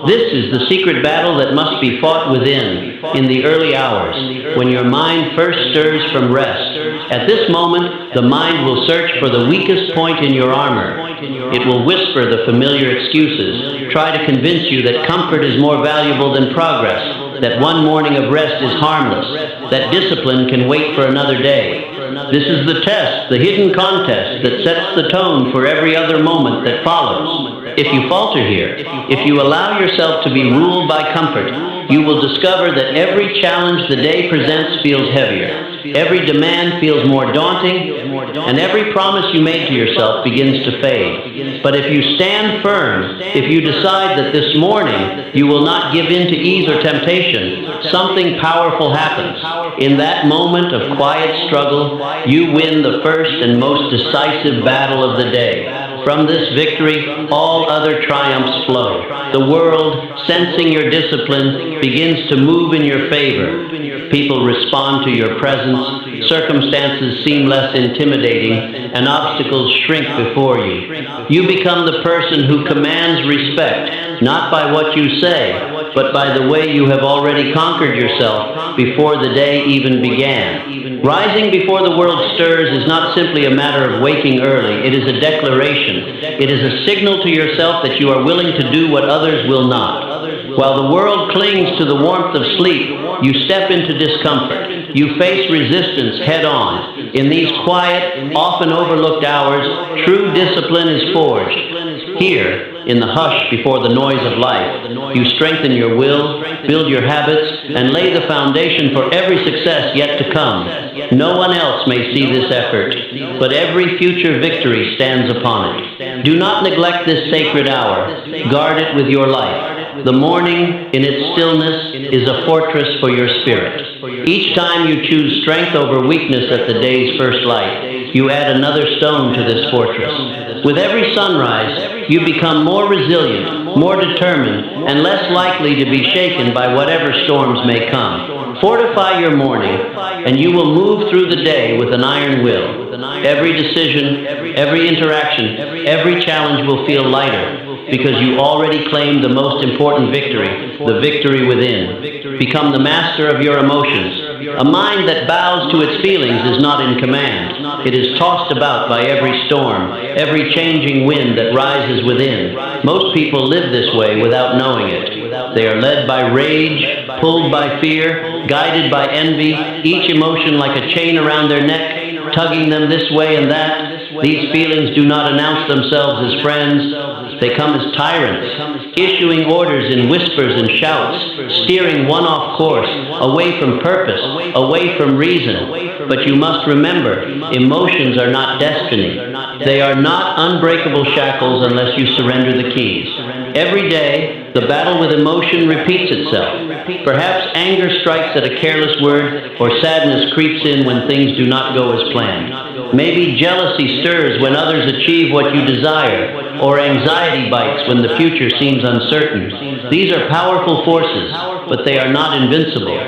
This is the secret battle that must be fought within, in the early hours, when your mind first stirs from rest. At this moment, the mind will search for the weakest point in your armor. It will whisper the familiar excuses, try to convince you that comfort is more valuable than progress, that one morning of rest is harmless, that discipline can wait for another day. This is the test, the hidden contest that sets the tone for every other moment that follows. If you falter here, if you allow yourself to be ruled by comfort, you will discover that every challenge the day presents feels heavier. Every demand feels more daunting, and every promise you made to yourself begins to fade. But if you stand firm, if you decide that this morning you will not give in to ease or temptation, something powerful happens. In that moment of quiet struggle, you win the first and most decisive battle of the day. From this victory, all other triumphs flow. The world, sensing your discipline, begins to move in your favor. People respond to your presence, circumstances seem less intimidating, and obstacles shrink before you. You become the person who commands respect, not by what you say, but by the way you have already conquered yourself before the day even began. Rising before the world stirs is not simply a matter of waking early. It is a declaration. It is a signal to yourself that you are willing to do what others will not. While the world clings to the warmth of sleep, you step into discomfort. You face resistance head on. In these quiet, often overlooked hours, true discipline is forged. Here, in the hush before the noise of life, you strengthen your will, build your habits, and lay the foundation for every success yet to come. No one else may see this effort, but every future victory stands upon it. Do not neglect this sacred hour. Guard it with your life. The morning, in its stillness, is a fortress for your spirit. Each time you choose strength over weakness at the day's first light, you add another stone to this fortress. With every sunrise, you become more resilient, more determined, and less likely to be shaken by whatever storms may come. Fortify your morning, and you will move through the day with an iron will. Every decision, every interaction, every challenge will feel lighter, because you already claimed the most important victory, the victory within. Become the master of your emotions. A mind that bows to its feelings is not in command. It is tossed about by every storm, every changing wind that rises within. Most people live this way without knowing it. They are led by rage, pulled by fear, guided by envy, each emotion like a chain around their neck, tugging them this way and that. These feelings do not announce themselves as friends. They come as tyrants, issuing orders in whispers and shouts, steering one off course, away from purpose, away from reason. But you must remember, emotions are not destiny. They are not unbreakable shackles unless you surrender the keys. Every day, the battle with emotion repeats itself. Perhaps anger strikes at a careless word, or sadness creeps in when things do not go as planned. Maybe jealousy stirs when others achieve what you desire, or anxiety bites when the future seems uncertain. These are powerful forces, but they are not invincible.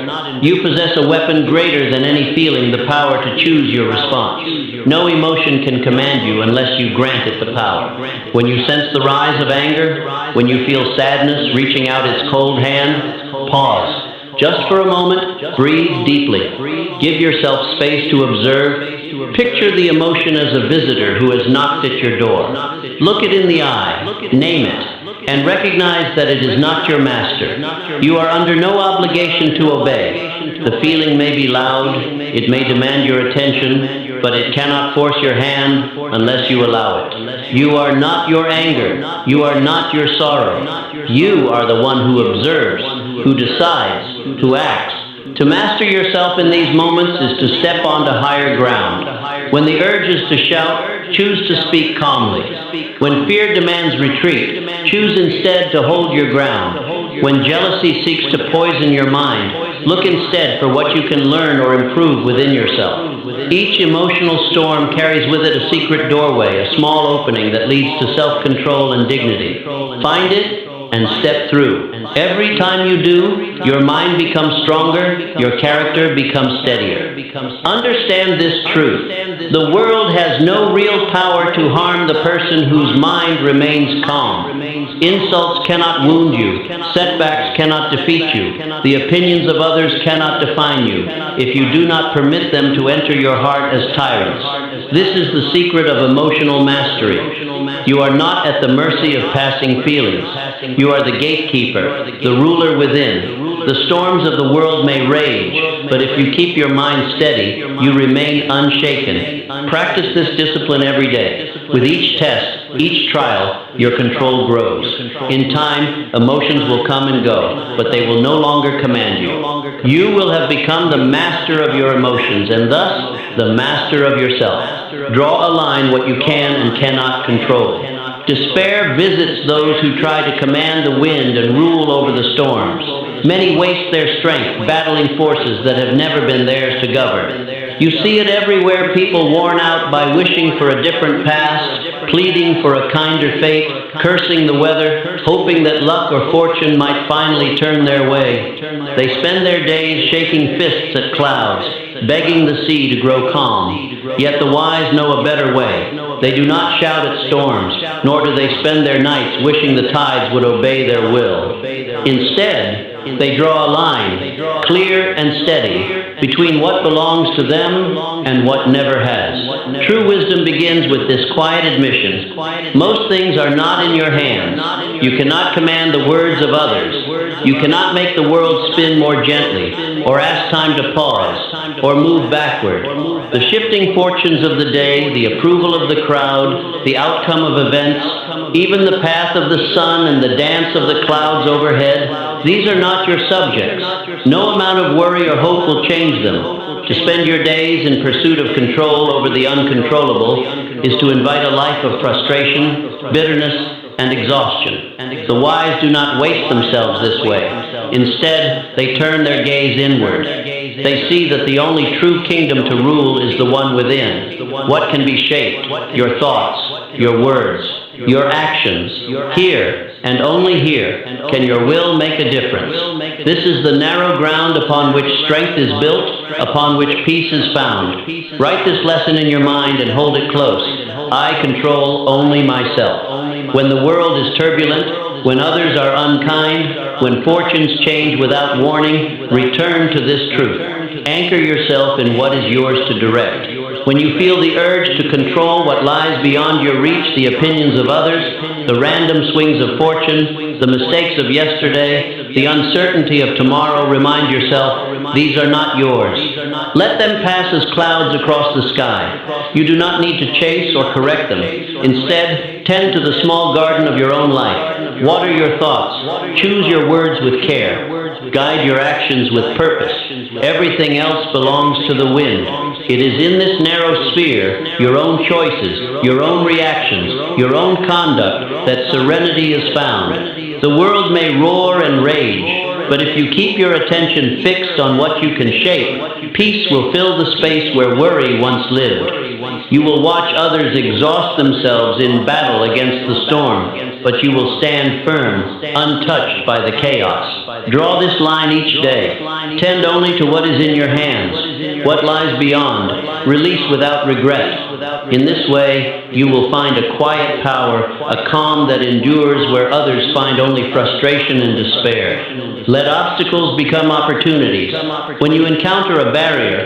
You possess a weapon greater than any feeling, the power to choose your response. No emotion can command you unless you grant it the power. When you sense the rise of anger, when you feel sadness reaching out its cold hand, pause. Just for a moment, breathe deeply. Give yourself space to observe. Picture the emotion as a visitor who has knocked at your door. Look it in the eye, name it, and recognize that it is not your master. You are under no obligation to obey. The feeling may be loud, it may demand your attention, but it cannot force your hand unless you allow it. You are not your anger. You are not your sorrow. You are the one who observes, who decides, who acts. To master yourself in these moments is to step onto higher ground. When the urge is to shout, choose to speak calmly. When fear demands retreat, choose instead to hold your ground. When jealousy seeks to poison your mind, Look instead for what you can learn or improve within yourself. Each emotional storm carries with it a secret doorway, a small opening that leads to self-control and dignity. Find it and step through. Every time you do, your mind becomes stronger, your character becomes steadier. Understand this truth. The world has no real power to harm the person whose mind remains calm. Insults cannot wound you. Setbacks cannot defeat you. The opinions of others cannot define you if you do not permit them to enter your heart as tyrants. This is the secret of emotional mastery. You are not at the mercy of passing feelings. You are the gatekeeper, the ruler within. The storms of the world may rage, but if you keep your mind steady, you remain unshaken. Practice this discipline every day. With each test, each trial, your control grows. In time, emotions will come and go, but they will no longer command you. You will have become the master of your emotions, and thus the master of yourself. Draw a line what you can and cannot control. Despair visits those who try to command the wind and rule over the storms. Many waste their strength battling forces that have never been theirs to govern. You see it everywhere, people worn out by wishing for a different past, pleading for a kinder fate, cursing the weather, hoping that luck or fortune might finally turn their way. They spend their days shaking fists at clouds, begging the sea to grow calm. Yet the wise know a better way. They do not shout at storms, nor do they spend their nights wishing the tides would obey their will. Instead, they draw a line, clear and steady, between what belongs to them and what never has. True wisdom begins with this quiet admission. Most things are not in your hands. You cannot command the words of others. You cannot make the world spin more gently, or ask time to pause, or move backward. The shifting fortunes of the day, the approval of the crowd, the outcome of events, even the path of the sun and the dance of the clouds overhead, these are not your subjects. No amount of worry or hope will change them. To spend your days in pursuit of control over the uncontrollable is to invite a life of frustration, bitterness, and exhaustion. The wise do not waste themselves this way. Instead, they turn their gaze inward. They see that the only true kingdom to rule is the one within. What can be shaped? Your thoughts, your words, your actions. Here, and only here, can your will make a difference. This is the narrow ground upon which strength is built, upon which peace is found. Write this lesson in your mind and hold it close. I control only myself. When the world is turbulent, when others are unkind, when fortunes change without warning, return to this truth. Anchor yourself in what is yours to direct. When you feel the urge to control what lies beyond your reach, the opinions of others, the random swings of fortune, the mistakes of yesterday, the uncertainty of tomorrow, remind yourself, these are not yours. Let them pass as clouds across the sky. You do not need to chase or correct them. Instead, tend to the small garden of your own life. Water your thoughts. Choose your words with care. Guide your actions with purpose. Everything else belongs to the wind. It is in this narrow sphere, your own choices, your own reactions, your own conduct, that serenity is found. The world may roar and rage, but if you keep your attention fixed on what you can shape, peace will fill the space where worry once lived. You will watch others exhaust themselves in battle against the storm, but you will stand firm, untouched by the chaos. Draw this line each day. Tend only to what is in your hands, what lies beyond. Release without regret. In this way, you will find a quiet power, a calm that endures where others find only frustration and despair. Let obstacles become opportunities. When you encounter a barrier,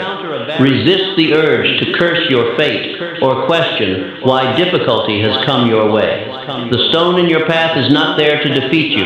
resist the urge to curse your fate or question why difficulty has come your way. The stone in your path is not there to defeat you.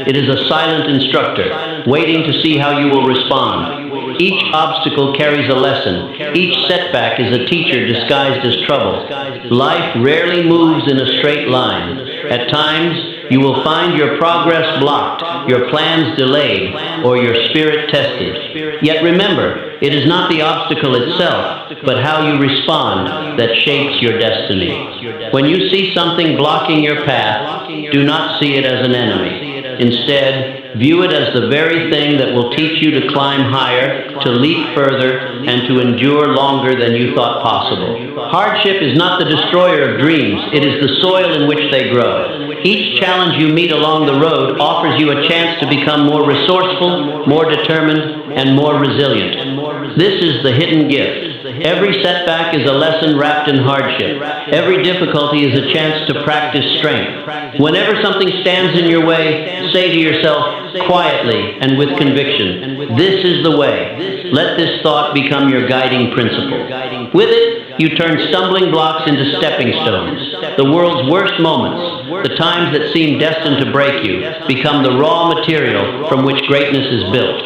It is a silent instructor, waiting to see how you will respond. Each obstacle carries a lesson. Each setback is a teacher disguised as trouble. Life rarely moves in a straight line. At times, you will find your progress blocked, your plans delayed, or your spirit tested. Yet remember, it is not the obstacle itself, but how you respond that shapes your destiny. When you see something blocking your path, do not see it as an enemy. Instead, View it as the very thing that will teach you to climb higher, to leap further, and to endure longer than you thought possible. Hardship is not the destroyer of dreams, it is the soil in which they grow. Each challenge you meet along the road offers you a chance to become more resourceful, more determined, and more resilient. This is the hidden gift. Every setback is a lesson wrapped in hardship. Every difficulty is a chance to practice strength. Whenever something stands in your way, say to yourself, quietly and with conviction, "This is the way." Let this thought become your guiding principle. With it, you turn stumbling blocks into stepping stones. The world's worst moments, the times that seem destined to break you, become the raw material from which greatness is built.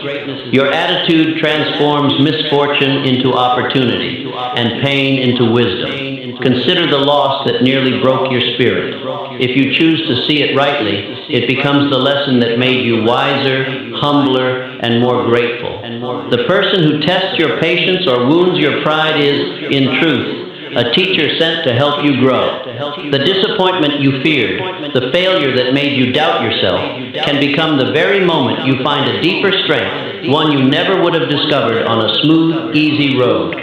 Your attitude transforms misfortune into opportunity and pain into wisdom. Consider the loss that nearly broke your spirit. If you choose to see it rightly, it becomes the lesson that made you wiser, humbler, and more grateful. The person who tests your patience or wounds your pride is, in truth, a teacher sent to help you grow. The disappointment you feared, the failure that made you doubt yourself, can become the very moment you find a deeper strength, one you never would have discovered on a smooth, easy road.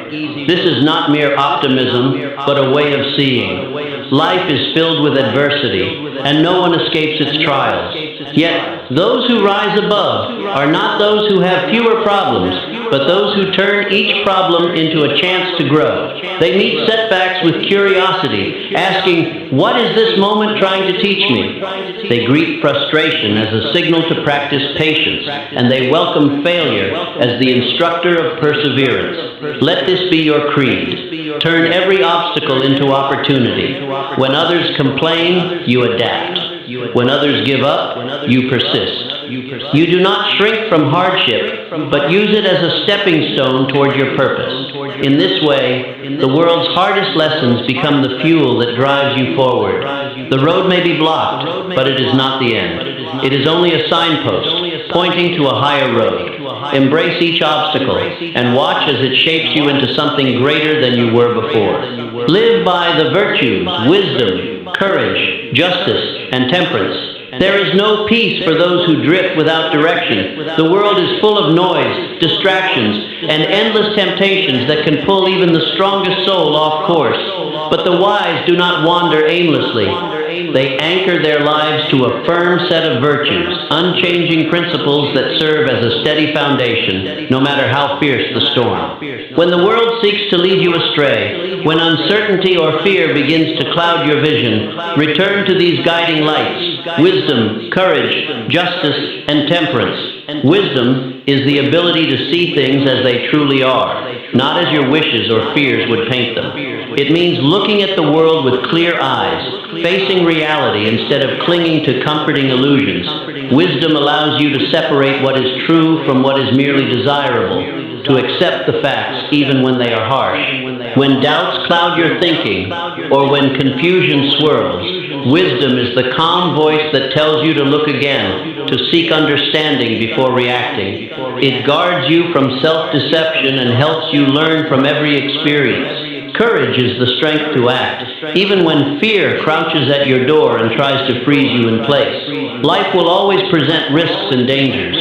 This is not mere optimism, but a way of seeing. Life is filled with adversity, and no one escapes its trials. Yet, those who rise above are not those who have fewer problems, but those who turn each problem into a chance to grow. They meet setbacks with curiosity, asking, "What is this moment trying to teach me?" They greet frustration as a signal to practice patience, and they welcome failure as the instructor of perseverance. Let this be your creed. Turn every obstacle into opportunity. When others complain, you adapt. When others give up, you persist. You do not shrink from hardship, but use it as a stepping stone toward your purpose. In this way, the world's hardest lessons become the fuel that drives you forward. The road may be blocked, but it is not the end. It is only a signpost, pointing to a higher road. Embrace each obstacle, and watch as it shapes you into something greater than you were before. Live by the virtues, wisdom, courage, justice, and temperance. There is no peace for those who drift without direction. The world is full of noise, distractions, and endless temptations that can pull even the strongest soul off course. But the wise do not wander aimlessly. They anchor their lives to a firm set of virtues, unchanging principles that serve as a steady foundation, no matter how fierce the storm. When the world seeks to lead you astray, when uncertainty or fear begins to cloud your vision, return to these guiding lights: wisdom, courage, justice, and temperance. Wisdom is the ability to see things as they truly are, not as your wishes or fears would paint them. It means looking at the world with clear eyes, facing reality instead of clinging to comforting illusions. Wisdom allows you to separate what is true from what is merely desirable, to accept the facts even when they are harsh. When doubts cloud your thinking, or when confusion swirls, wisdom is the calm voice that tells you to look again, to seek understanding before reacting. It guards you from self-deception and helps you learn from every experience. Courage is the strength to act, even when fear crouches at your door and tries to freeze you in place. Life will always present risks and dangers.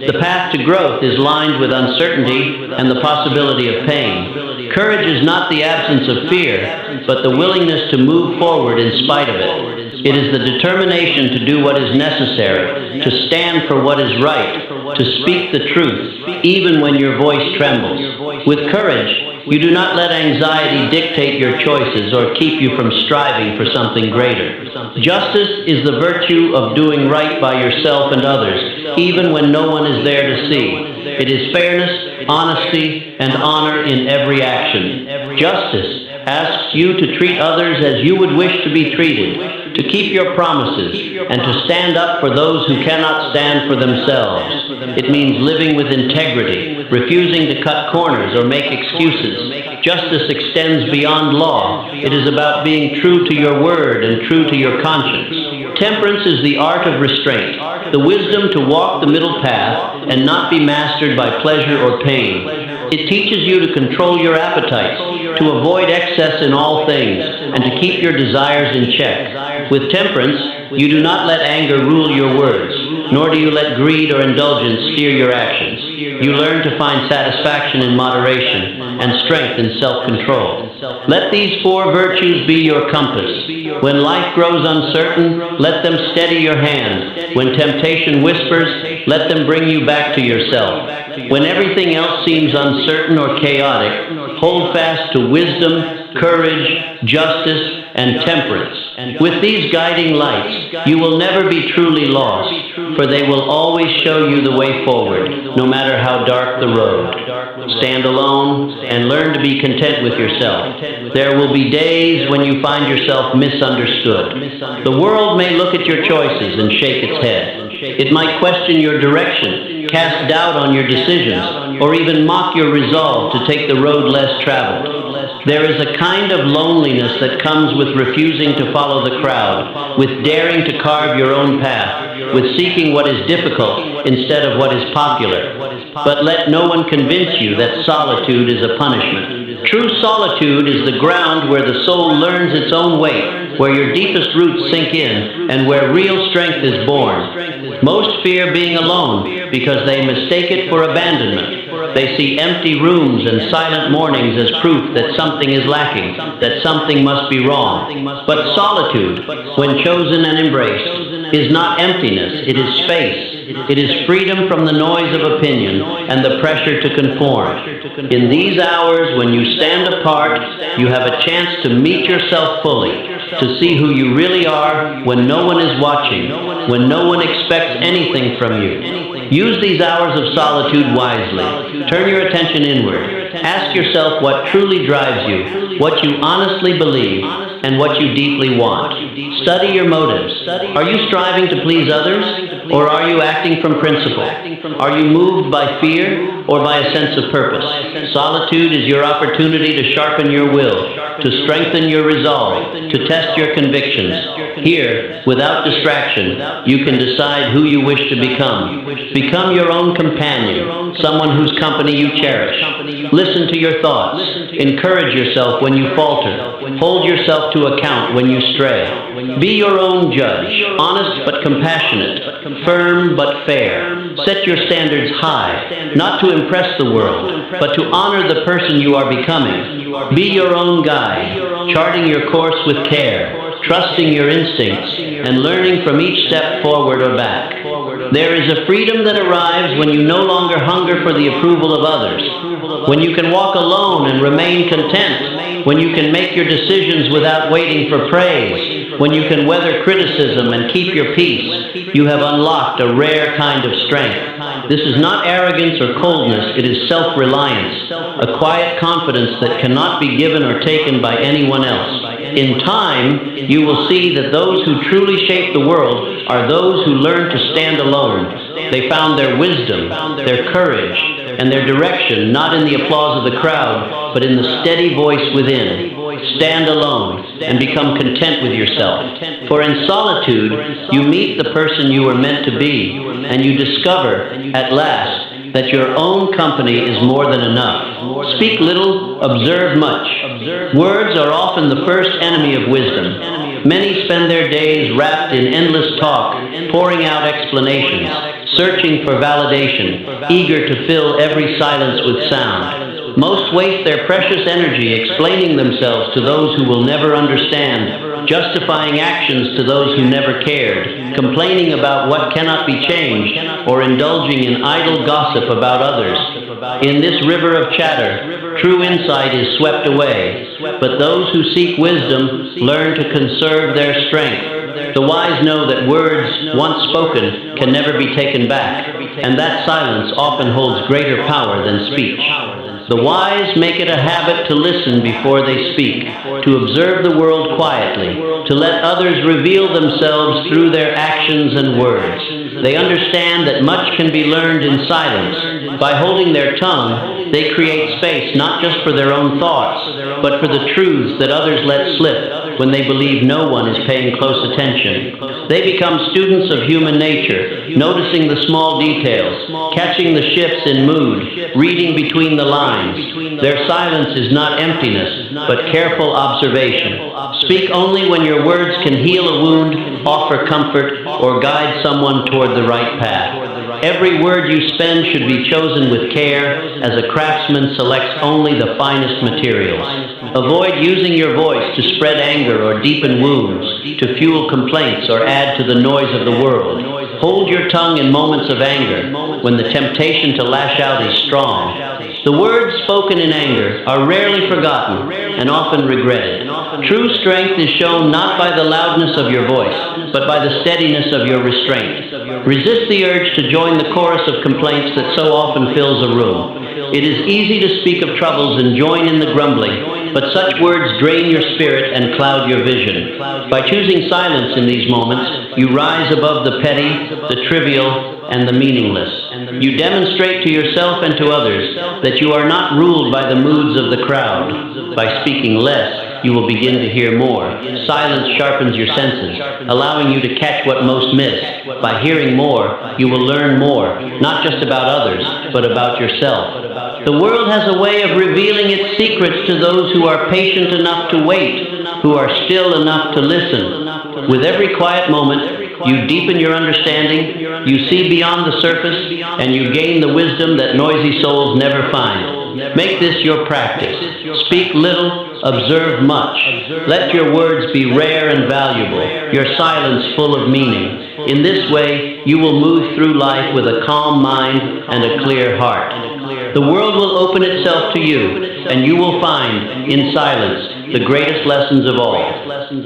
The path to growth is lined with uncertainty and the possibility of pain. Courage is not the absence of fear, but the willingness to move forward in spite of it. It is the determination to do what is necessary, to stand for what is right, to speak the truth, even when your voice trembles. With courage, you do not let anxiety dictate your choices or keep you from striving for something greater. Justice is the virtue of doing right by yourself and others, even when no one is there to see. It is fairness, honesty, and honor in every action. Justice asks you to treat others as you would wish to be treated, to keep your promises, and to stand up for those who cannot stand for themselves. It means living with integrity, refusing to cut corners or make excuses. Justice extends beyond law. It is about being true to your word and true to your conscience. Temperance is the art of restraint, the wisdom to walk the middle path and not be mastered by pleasure or pain. It teaches you to control your appetites, to avoid excess in all things, and to keep your desires in check. With temperance, you do not let anger rule your words. nor do you let greed or indulgence steer your actions. You learn to find satisfaction in moderation and strength in self-control. Let these four virtues be your compass. When life grows uncertain, let them steady your hand. When temptation whispers, let them bring you back to yourself. When everything else seems uncertain or chaotic, hold fast to wisdom, courage, justice, and temperance. With these guiding lights, you will never be truly lost, for they will always show you the way forward, no matter how dark the road. Stand alone and learn to be content with yourself. There will be days when you find yourself misunderstood. The world may look at your choices and shake its head. It might question your direction, cast doubt on your decisions, or even mock your resolve to take the road less traveled. There is a kind of loneliness that comes with refusing to follow the crowd, with daring to carve your own path, with seeking what is difficult instead of what is popular. But let no one convince you that solitude is a punishment. True solitude is the ground where the soul learns its own weight, where your deepest roots sink in, and where real strength is born. Most fear being alone because they mistake it for abandonment. They see empty rooms and silent mornings as proof that something is lacking, that something must be wrong. But solitude, when chosen and embraced, is not emptiness, it is space. It is freedom from the noise of opinion and the pressure to conform. In these hours when you stand apart, you have a chance to meet yourself fully, to see who you really are when no one is watching, when no one expects anything from you. Use these hours of solitude wisely. Turn your attention inward. Ask yourself what truly drives you, what you honestly believe, and what you deeply want. Study your motives. Are you striving to please others, or are you acting from principle? Are you moved by fear or by a sense of purpose? Solitude is your opportunity to sharpen your will, to strengthen your resolve, to test your convictions. Here, without distraction, you can decide who you wish to become. Become your own companion, someone whose company you cherish. Listen to your thoughts. Encourage yourself when you falter. Hold yourself to account when you stray. Be your own judge, honest but compassionate, firm but fair. Set your standards high, not to impress the world, but to honor the person you are becoming. Be your own guide, charting your course with care, trusting your instincts, and learning from each step forward or back. There is a freedom that arrives when you no longer hunger for the approval of others, when you can walk alone and remain content, when you can make your decisions without waiting for praise, when you can weather criticism and keep your peace. You have unlocked a rare kind of strength. This is not arrogance or coldness, it is self-reliance, a quiet confidence that cannot be given or taken by anyone else. In time, you will see that those who truly shape the world are those who learn to stand alone. They found their wisdom, their courage, and their direction not in the applause of the crowd, but in the steady voice within. Stand alone and become content with yourself. For in solitude, you meet the person you were meant to be, and you discover, at last, that your own company is more than enough. Speak little, observe much. Words are often the first enemy of wisdom. Many spend their days wrapped in endless talk, pouring out explanations, searching for validation, eager to fill every silence with sound. Most waste their precious energy explaining themselves to those who will never understand, justifying actions to those who never cared, complaining about what cannot be changed, or indulging in idle gossip about others. In this river of chatter, true insight is swept away, but those who seek wisdom learn to conserve their strength. The wise know that words, once spoken, can never be taken back, and that silence often holds greater power than speech. The wise make it a habit to listen before they speak, to observe the world quietly, to let others reveal themselves through their actions and words. They understand that much can be learned in silence. By holding their tongue, they create space not just for their own thoughts, but for the truths that others let slip when they believe no one is paying close attention. They become students of human nature, noticing the small details, catching the shifts in mood, reading between the lines. Their silence is not emptiness, but careful observation. Speak only when your words can heal a wound, offer comfort, or guide someone toward the right path. Every word you spend should be chosen with care, as a craftsman selects only the finest materials. Avoid using your voice to spread anger or deepen wounds, to fuel complaints or add to the noise of the world. Hold your tongue in moments of anger, when the temptation to lash out is strong. The words spoken in anger are rarely forgotten and often regretted. True strength is shown not by the loudness of your voice, but by the steadiness of your restraint. Resist the urge to join the chorus of complaints that so often fills a room. It is easy to speak of troubles and join in the grumbling, but such words drain your spirit and cloud your vision. By choosing silence in these moments, you rise above the petty, the trivial, and the meaningless. You demonstrate to yourself and to others that you are not ruled by the moods of the crowd. By speaking less, you will begin to hear more. Silence sharpens your senses, allowing you to catch what most miss. By hearing more, you will learn more, not just about others, but about yourself. The world has a way of revealing its secrets to those who are patient enough to wait, who are still enough to listen. With every quiet moment, you deepen your understanding, you see beyond the surface, and you gain the wisdom that noisy souls never find. Make this your practice. Speak little, observe much. Let your words be rare and valuable, your silence full of meaning. In this way, you will move through life with a calm mind and a clear heart. The world will open itself to you, and you will find, in silence, the greatest lessons of all.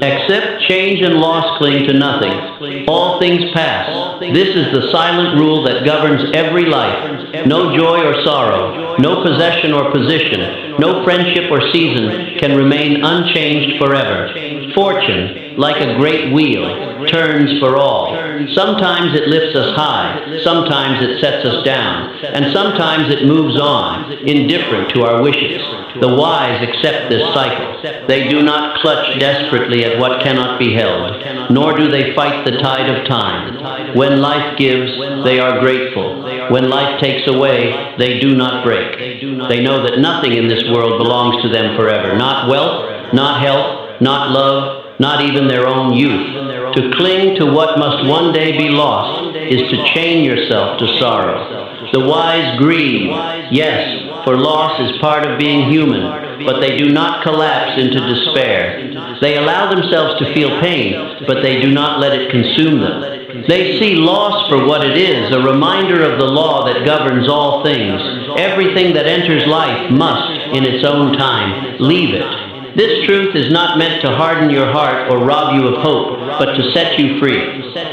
Accept change and loss cling to nothing. All things pass. This is the silent rule that governs every life. No joy or sorrow, no possession or position, no friendship or season can remain unchanged forever. Fortune, like a great wheel, turns for all. Sometimes it lifts us high, sometimes it sets us down, and sometimes it moves on, indifferent to our wishes. The wise accept this cycle. They do not clutch desperately at what cannot be held, nor do they fight the tide of time. When life gives, they are grateful. When life takes away, they do not break. They know that nothing in this world belongs to them forever. Not wealth, not health, not love, not even their own youth. To cling to what must one day be lost is to chain yourself to sorrow. The wise grieve, yes, for loss is part of being human, but they do not collapse into despair. They allow themselves to feel pain, but they do not let it consume them. They see loss for what it is, a reminder of the law that governs all things. Everything that enters life must, in its own time, leave it. This truth is not meant to harden your heart or rob you of hope, but to set you free.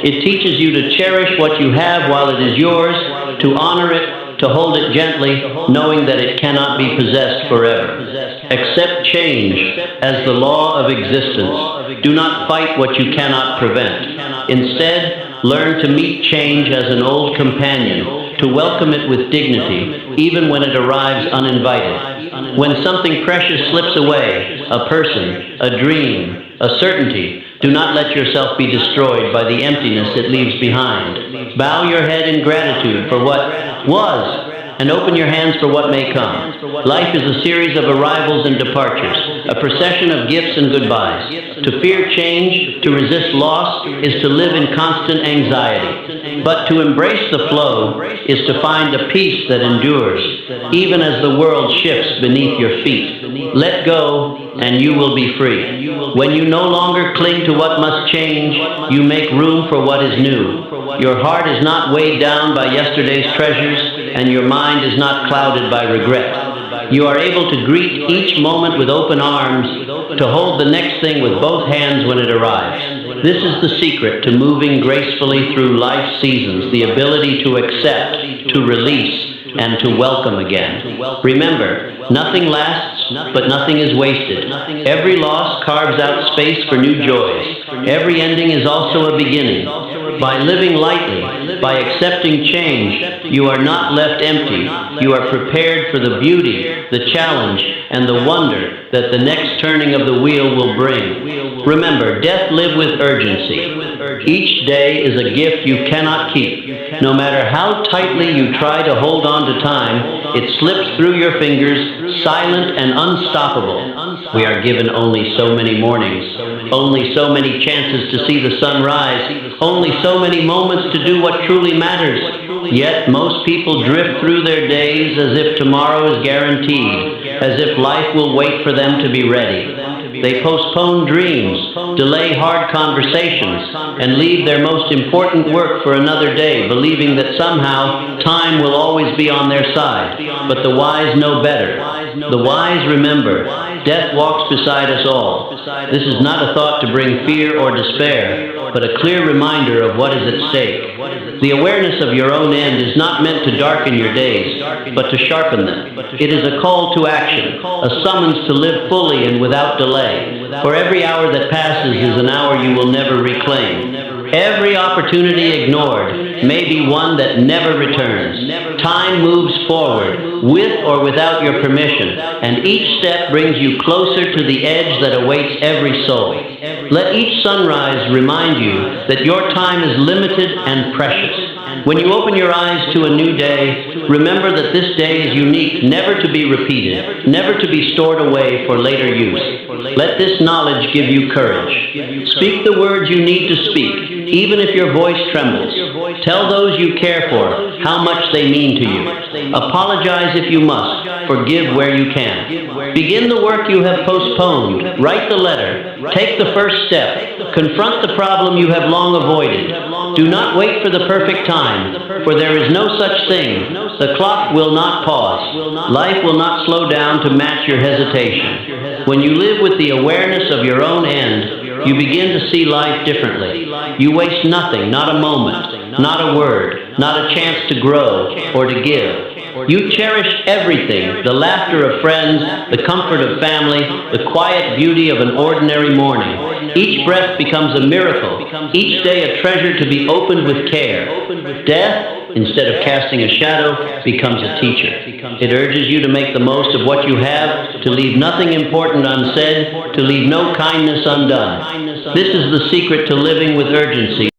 It teaches you to cherish what you have while it is yours, to honor it, to hold it gently, knowing that it cannot be possessed forever. Accept change as the law of existence. Do not fight what you cannot prevent. Instead, learn to meet change as an old companion, to welcome it with dignity, even when it arrives uninvited. When something precious slips away, a person, a dream, a certainty, do not let yourself be destroyed by the emptiness it leaves behind. Bow your head in gratitude for what was, and open your hands for what may come. Life is a series of arrivals and departures, a procession of gifts and goodbyes. To fear change, to resist loss, is to live in constant anxiety. But to embrace the flow is to find a peace that endures, even as the world shifts beneath your feet. Let go, and you will be free. When you no longer cling to what must change, you make room for what is new. Your heart is not weighed down by yesterday's treasures, and your mind is not clouded by regret. You are able to greet each moment with open arms, to hold the next thing with both hands when it arrives. This is the secret to moving gracefully through life's seasons, the ability to accept, to release, and to welcome again. Remember, nothing lasts, but nothing is wasted. Every loss carves out space for new joys. Every ending is also a beginning. By living lightly, by accepting change, you are not left empty. You are prepared for the beauty, the challenge, and the wonder that the next turning of the wheel will bring. Remember, death lives with urgency. Each day is a gift you cannot keep. No matter how tightly you try to hold on to time, it slips through your fingers, silent and unstoppable. We are given only so many mornings, only so many chances to see the sun rise, only so many moments to do what truly matters. Yet most people drift through their days as if tomorrow is guaranteed, as if life will wait for them to be ready. They postpone dreams, delay hard conversations, and leave their most important work for another day, believing that somehow time will always be on their side. But the wise know better. The wise remember, death walks beside us all. This is not a thought to bring fear or despair, but a clear reminder of what is at stake. The awareness of your own end is not meant to darken your days, but to sharpen them. It is a call to action, a summons to live fully and without delay. For every hour that passes is an hour you will never reclaim. Every opportunity ignored may be one that never returns. Time moves forward, with or without your permission, and each step brings you closer to the edge that awaits every soul. Let each sunrise remind you that your time is limited and precious. When you open your eyes to a new day, remember that this day is unique, never to be repeated, never to be stored away for later use. Let this knowledge give you courage. Speak the words you need to speak, even if your voice trembles. Tell those you care for how much they mean to you. Apologize if you must. Forgive where you can. Begin the work you have postponed. Write the letter. Take the first step. Confront the problem you have long avoided. Do not wait for the perfect time, for there is no such thing. The clock will not pause. Life will not slow down to match your hesitation. When you live with the awareness of your own end, you begin to see life differently. You waste nothing, not a moment, not a word, not a chance to grow or to give. You cherish everything, the laughter of friends, the comfort of family, the quiet beauty of an ordinary morning. Each breath becomes a miracle, each day a treasure to be opened with care. Death, instead of casting a shadow, becomes a teacher. It urges you to make the most of what you have, to leave nothing important unsaid, to leave no kindness undone. This is the secret to living with urgency.